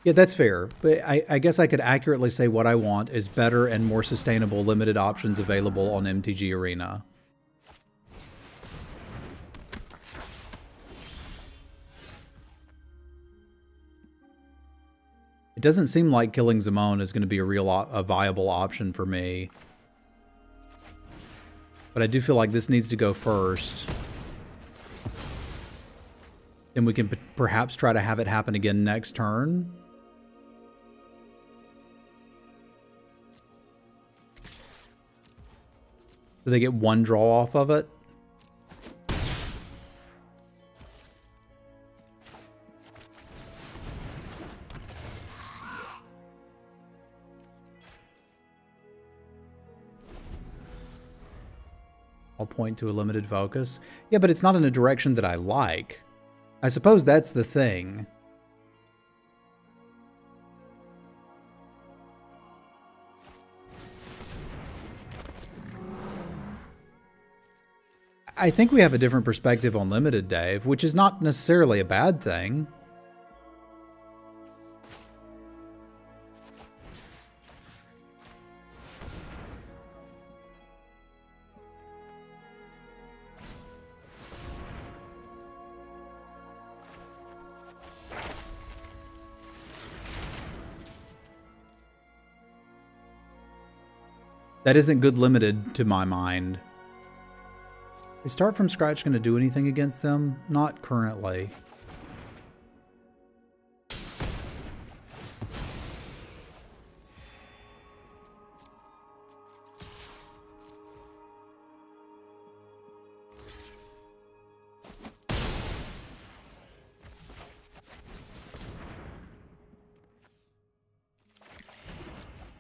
Yeah, that's fair. But I guess I could accurately say what I want is better and more sustainable limited options available on MTG Arena. It doesn't seem like killing Zemon is going to be a viable option for me. But I do feel like this needs to go first. Then we can perhaps try to have it happen again next turn. So they get one draw off of it. I'll point to a limited focus. Yeah, but it's not in a direction that I like. I suppose that's the thing. I think we have a different perspective on limited, Dave, which is not necessarily a bad thing. That isn't good limited to my mind. Is Start from Scratch going to do anything against them? Not currently.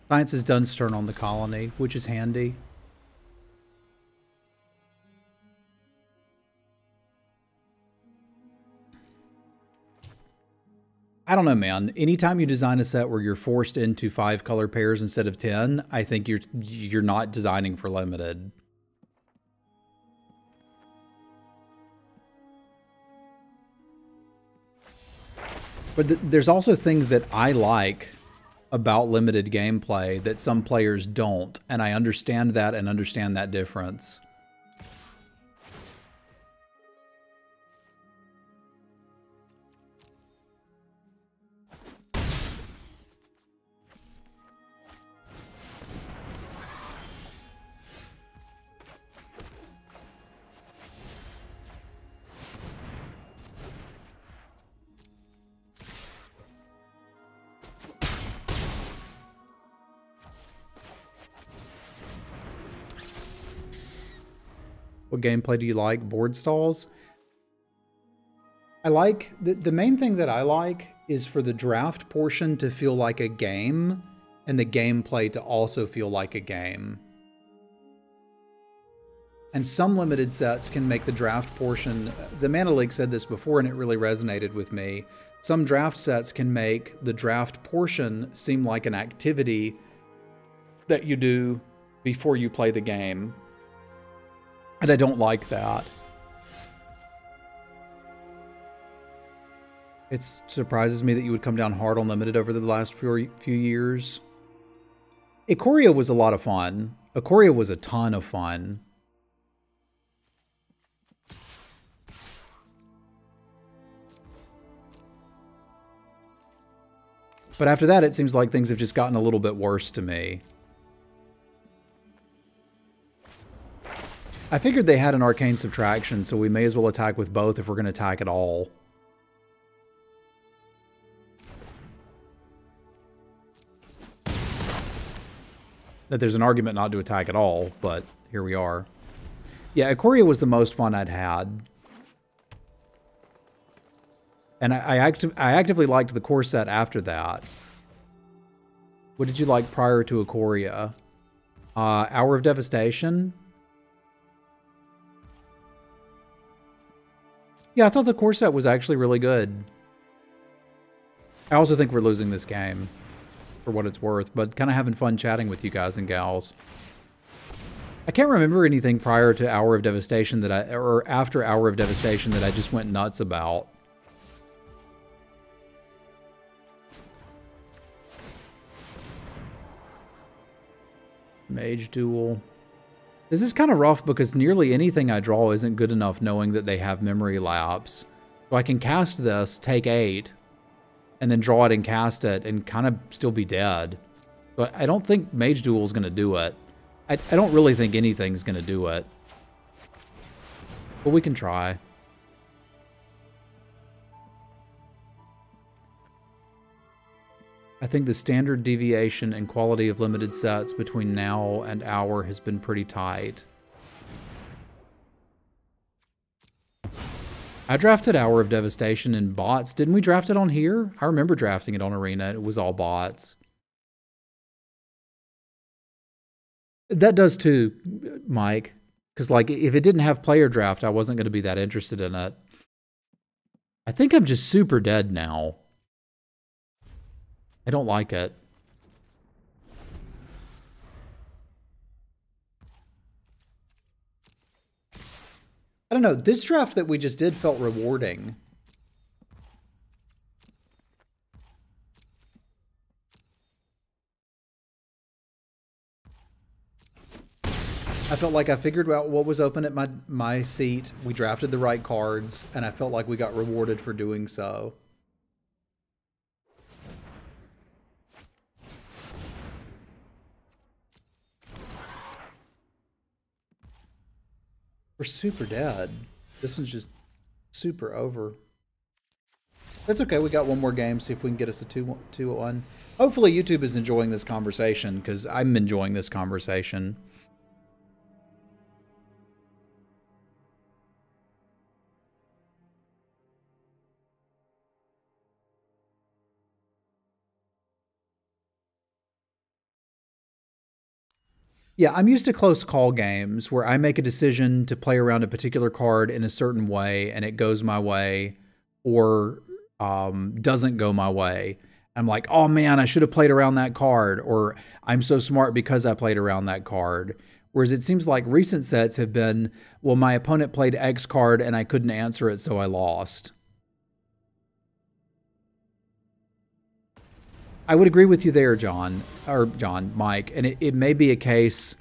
Science has done turn on the colony, which is handy. I don't know, man. Anytime you design a set where you're forced into 5 color pairs instead of 10, I think you're not designing for limited. But there's also things that I like about limited gameplay that some players don't, and I understand that and understand that difference. What gameplay do you like? Board stalls? I like, the main thing that I like is for the draft portion to feel like a game and the gameplay to also feel like a game. And some limited sets can make the draft portion, the Mana League said this before and it really resonated with me. Some draft sets can make the draft portion seem like an activity that you do before you play the game. And I don't like that. It surprises me that you would come down hard on limited over the last few years. Ikoria was a lot of fun. Ikoria was a ton of fun. But after that, it seems like things have just gotten a little bit worse to me. I figured they had an arcane subtraction, so we may as well attack with both if we're going to attack at all. That there's an argument not to attack at all, but here we are. Yeah, Ikoria was the most fun I'd had. And I actively liked the core set after that. What did you like prior to Ikoria? Hour of Devastation? Yeah, I thought the core set was actually really good. I also think we're losing this game, for what it's worth, but kind of having fun chatting with you guys and gals. I can't remember anything prior to Hour of Devastation that or after Hour of Devastation that I just went nuts about. Mage Duel. This is kind of rough because nearly anything I draw isn't good enough knowing that they have memory lapse. So I can cast this, take 8, and then draw it and cast it and kind of still be dead. But I don't think Mage Duel is going to do it. I don't really think anything's going to do it. But we can try. I think the standard deviation and quality of limited sets between now and Hour has been pretty tight. I drafted Hour of Devastation in bots. Didn't we draft it on here? I remember drafting it on Arena. It was all bots. That does too, Mike. Because, like, if it didn't have player draft, I wasn't going to be that interested in it. I think I'm just super dead now. I don't like it. I don't know. This draft that we just did felt rewarding. I felt like I figured out what was open at my seat. We drafted the right cards, and I felt like we got rewarded for doing so. We're super dead. This one's just super over. That's okay. We got one more game. See if we can get us a 2-1. Hopefully YouTube is enjoying this conversation, because I'm enjoying this conversation. Yeah, I'm used to close call games where I make a decision to play around a particular card in a certain way and it goes my way or doesn't go my way. I'm like, oh man, I should have played around that card, or I'm so smart because I played around that card. Whereas it seems like recent sets have been, well, my opponent played X card and I couldn't answer it, so I lost. I would agree with you there, Mike, and it may be a case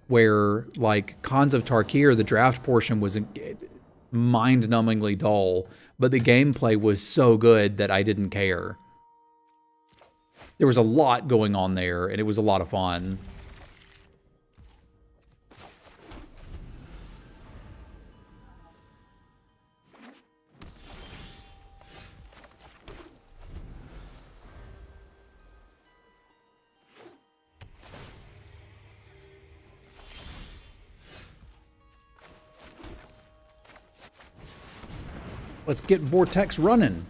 where, like, Khans of Tarkir, the draft portion was mind-numbingly dull, but the gameplay was so good that I didn't care. There was a lot going on there, and it was a lot of fun. Let's get Vortex running.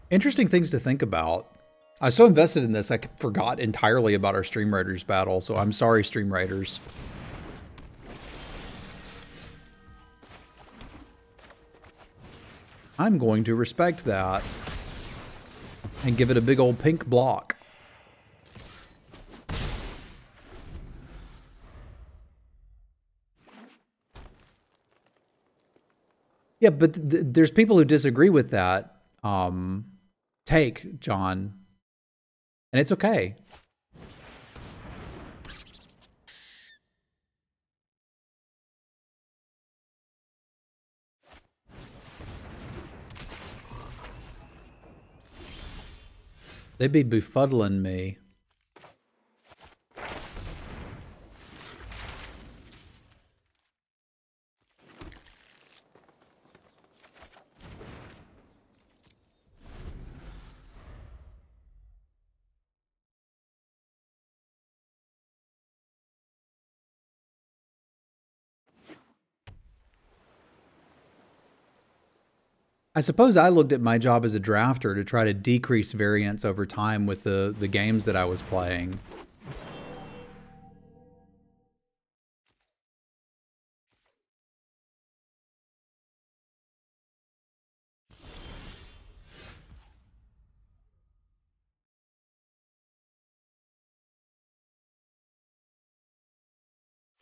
Interesting things to think about. I was so invested in this, I forgot entirely about our Stream Raiders battle, so I'm sorry, Stream Raiders. I'm going to respect that and give it a big old pink block. Yeah, but there's people who disagree with that take, John, and it's okay. They'd be befuddling me. I suppose I looked at my job as a drafter to try to decrease variance over time with the games that I was playing.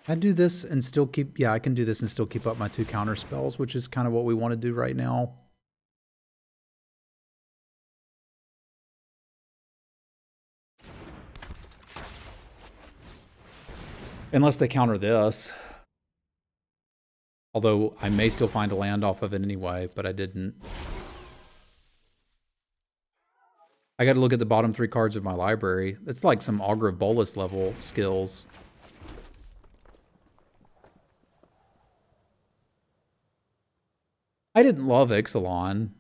I do this and still keep, yeah, I can do this and still keep up my 2 counter spells, which is kind of what we want to do right now. Unless they counter this. Although I may still find a land off of it anyway, but I didn't. I got to look at the bottom 3 cards of my library. It's like some Augur of Bolas level skills. I didn't love Ixalan.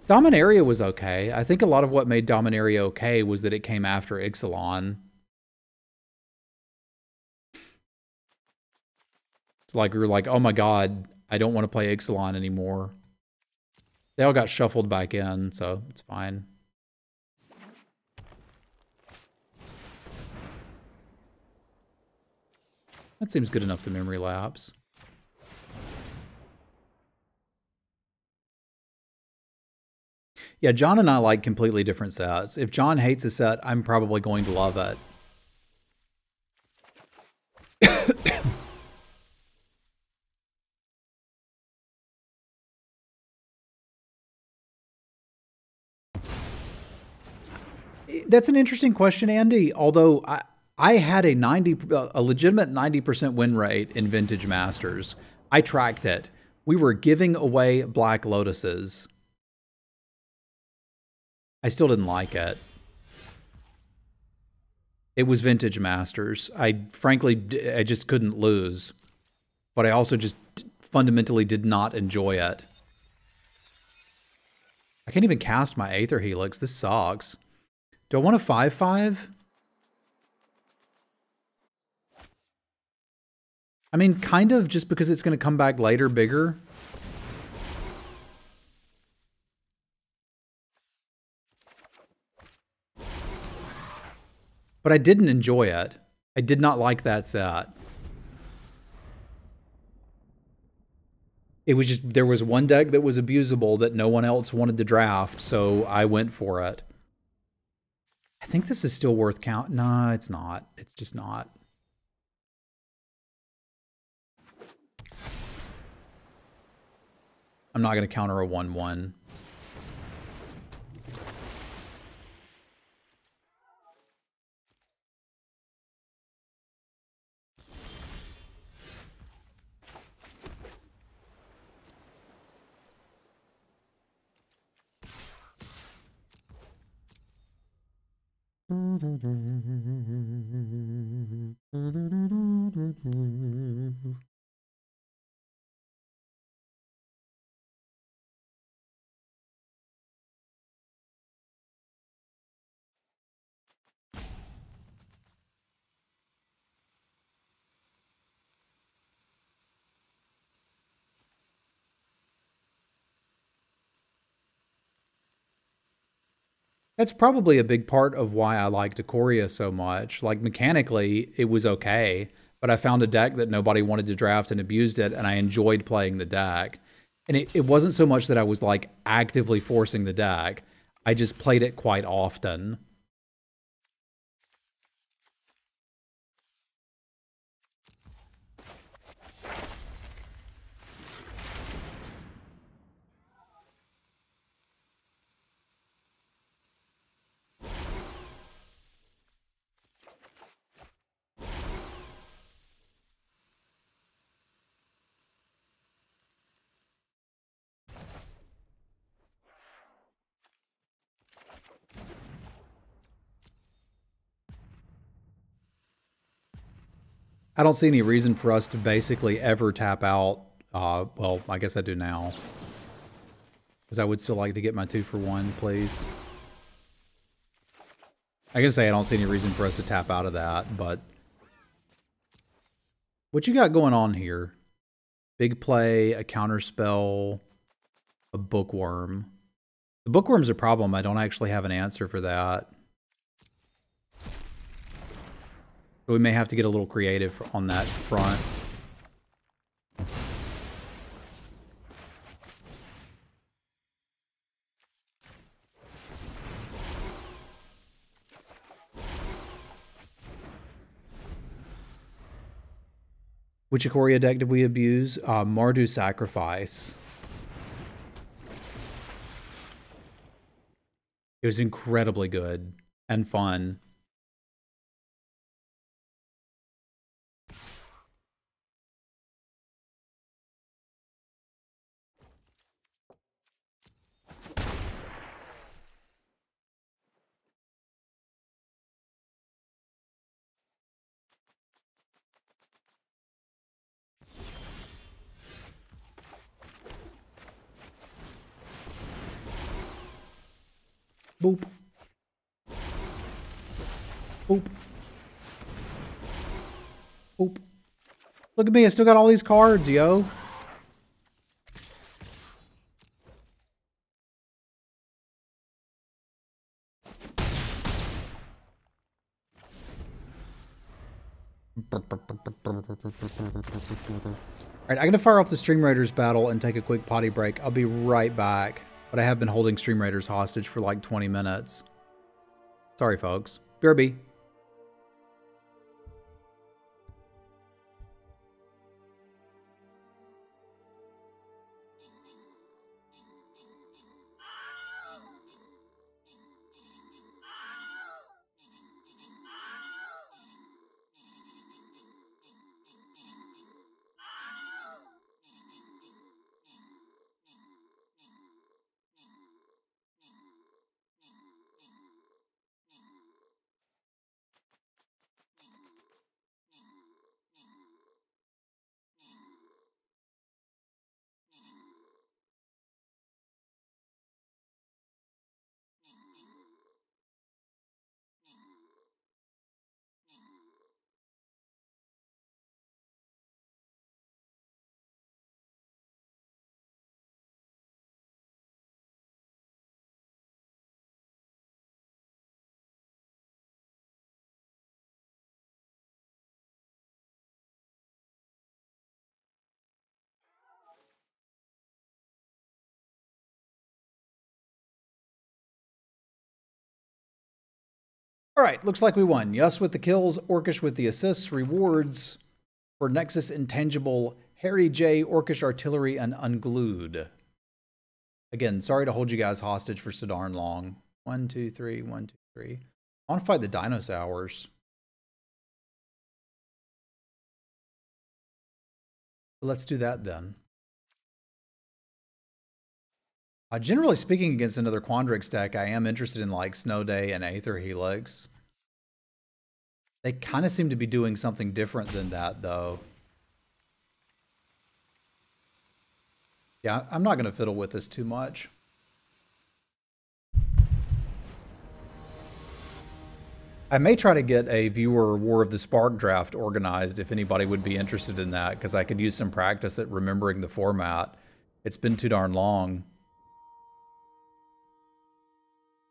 Dominaria was okay. I think a lot of what made Dominaria okay was that it came after Ixalan. It's like we were like, oh my god, I don't want to play Ixalan anymore. They all got shuffled back in, so it's fine. That seems good enough to memory lapse. Yeah, John and I like completely different sets. If John hates a set, I'm probably going to love it. That's an interesting question, Andy. Although I had a legitimate 90% win rate in Vintage Masters. I tracked it. We were giving away Black Lotuses. I still didn't like it. It was Vintage Masters. Frankly, I just couldn't lose. But I also just fundamentally did not enjoy it. I can't even cast my Aether Helix. This sucks. Do I want a 5/5? I mean, kind of, just because it's going to come back later bigger. But I didn't enjoy it. I did not like that set. It was just, there was one deck that was abusable that no one else wanted to draft, so I went for it. I think this is still worth count. Nah, it's not. It's just not. I'm not going to counter a 1/1. That's probably a big part of why I liked Ikoria so much. Like, mechanically, it was okay, but I found a deck that nobody wanted to draft and abused it, and I enjoyed playing the deck. And it wasn't so much that I was, like, actively forcing the deck. I just played it quite often. I don't see any reason for us to basically ever tap out. Well, I guess I do now. Because I would still like to get my 2-for-1, please. I can say I don't see any reason for us to tap out of that, but... What you got going on here? Big play, a counterspell, a bookworm. The bookworm's a problem. I don't actually have an answer for that. But we may have to get a little creative on that front. Which Ikoria deck did we abuse? Mardu Sacrifice. It was incredibly good and fun. Boop. Boop. Boop. Look at me, I still got all these cards, yo. Alright, I'm going to fire off the Stream Raiders battle and take a quick potty break. I'll be right back. But I have been holding Stream Raiders hostage for like 20 minutes. Sorry, folks. BRB. All right, looks like we won. Yus with the kills, Orcish with the assists, rewards for Nexus Intangible, Harry J, Orcish Artillery, and Unglued. Again, sorry to hold you guys hostage for so darn long. 1, 2, 3, 1, 2, 3. I want to fight the dinosaurs. Let's do that then. Generally speaking, against another Quandrix deck, I am interested in like Snow Day and Aether Helix. They kind of seem to be doing something different than that, though. Yeah, I'm not going to fiddle with this too much. I may try to get a viewer War of the Spark draft organized if anybody would be interested in that, because I could use some practice at remembering the format. It's been too darn long.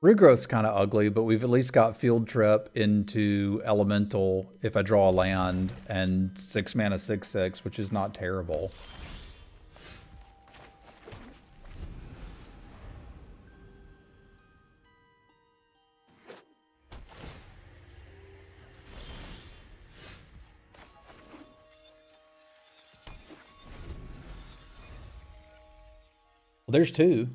Regrowth's kind of ugly, but we've at least got Field Trip into Elemental if I draw a land, and 6 mana 6/6, which is not terrible. Well, there's 2.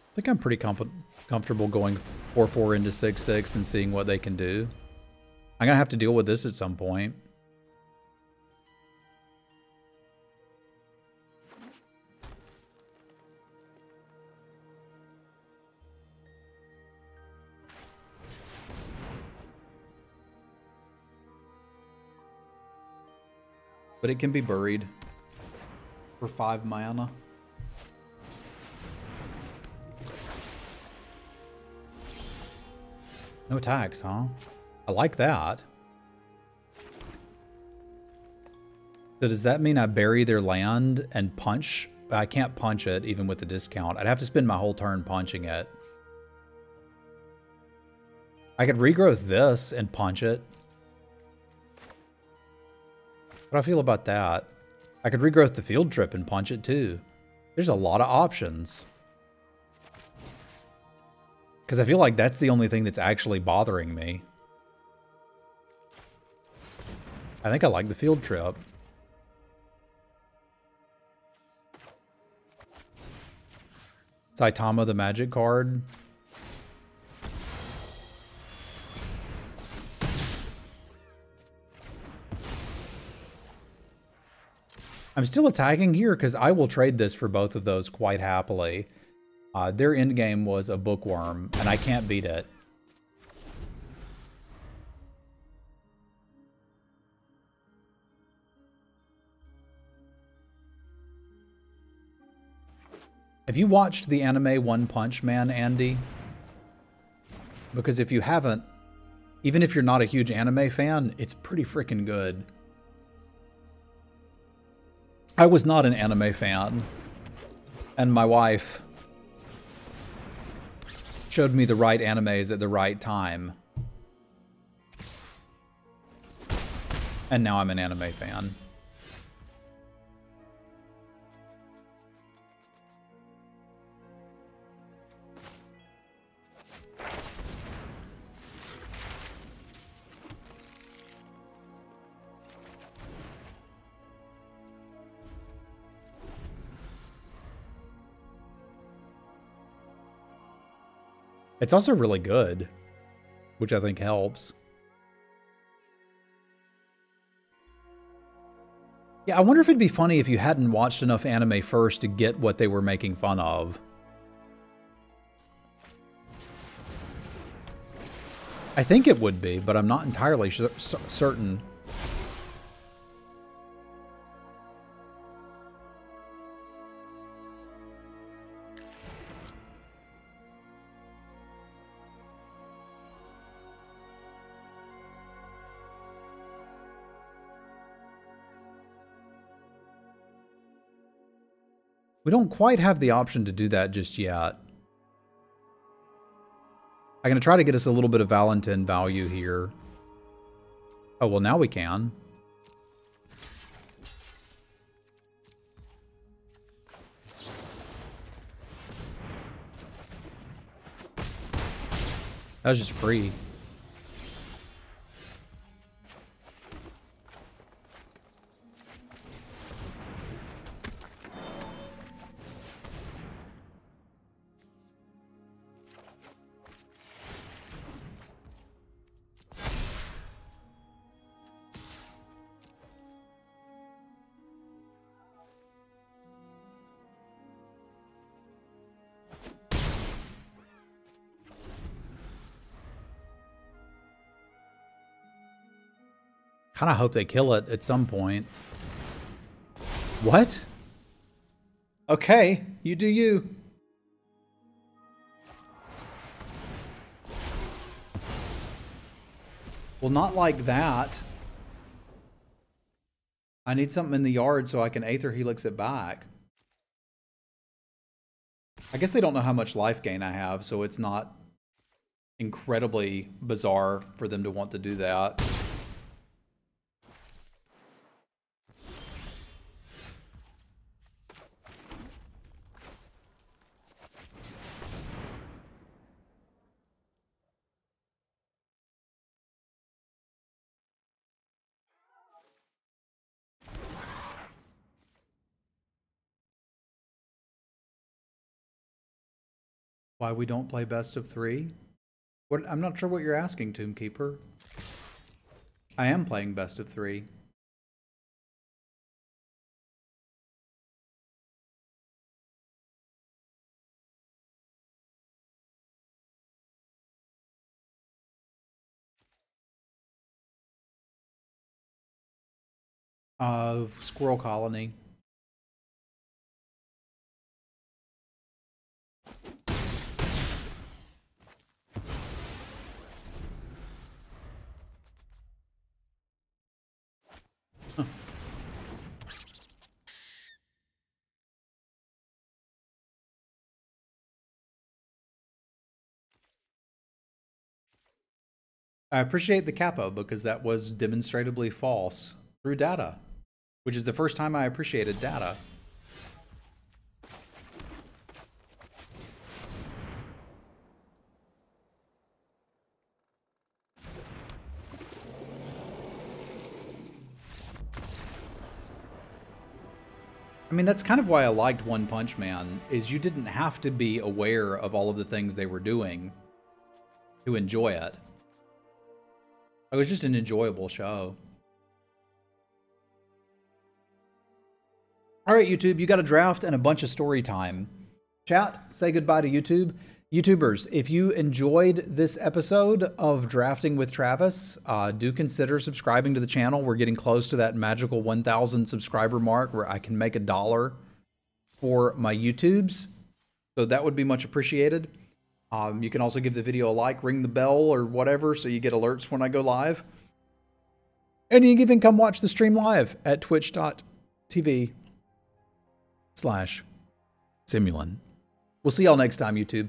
I think I'm pretty comfortable going 4/4 into 6/6 and seeing what they can do. I'm going to have to deal with this at some point. But it can be buried for 5 mana. No attacks, huh? I like that. So does that mean I bury their land and punch? I can't punch it even with the discount. I'd have to spend my whole turn punching it. I could regrowth this and punch it. What do I feel about that? I could regrowth the Field Trip and punch it too. There's a lot of options. Because I feel like that's the only thing that's actually bothering me. I think I like the Field Trip. Saitama, the magic card. I'm still attacking here because I will trade this for both of those quite happily. Their endgame was a Bookworm, and I can't beat it. Have you watched the anime One Punch Man, Andy? Because if you haven't, even if you're not a huge anime fan, it's pretty freaking good. I was not an anime fan, and my wife showed me the right animes at the right time. And now I'm an anime fan. It's also really good, which I think helps. Yeah, I wonder if it'd be funny if you hadn't watched enough anime first to get what they were making fun of. I think it would be, but I'm not entirely certain. We don't quite have the option to do that just yet. I'm going to try to get us a little bit of Valentin value here. Oh, well, now we can. That was just free. Kind of hope they kill it at some point. What? Okay, you do you. Well, not like that. I need something in the yard so I can Aether Helix it back. I guess they don't know how much life gain I have, so it's not incredibly bizarre for them to want to do that. Why we don't play best of 3? What? I'm not sure what you're asking, Tombkeeper. I am playing best of 3. Squirrel Colony. I appreciate the capo because that was demonstrably false through data, which is the first time I appreciated data. I mean, that's kind of why I liked One Punch Man, is you didn't have to be aware of all of the things they were doing to enjoy it. It was just an enjoyable show. All right, YouTube, you got a draft and a bunch of story time. Chat, say goodbye to YouTube. YouTubers, if you enjoyed this episode of Drafting with Travis, do consider subscribing to the channel. We're getting close to that magical 1,000 subscriber mark where I can make $1 for my YouTubes. So that would be much appreciated. You can also give the video a like, ring the bell or whatever so you get alerts when I go live. And you can even come watch the stream live at twitch.tv/Semulin. We'll see y'all next time, YouTube.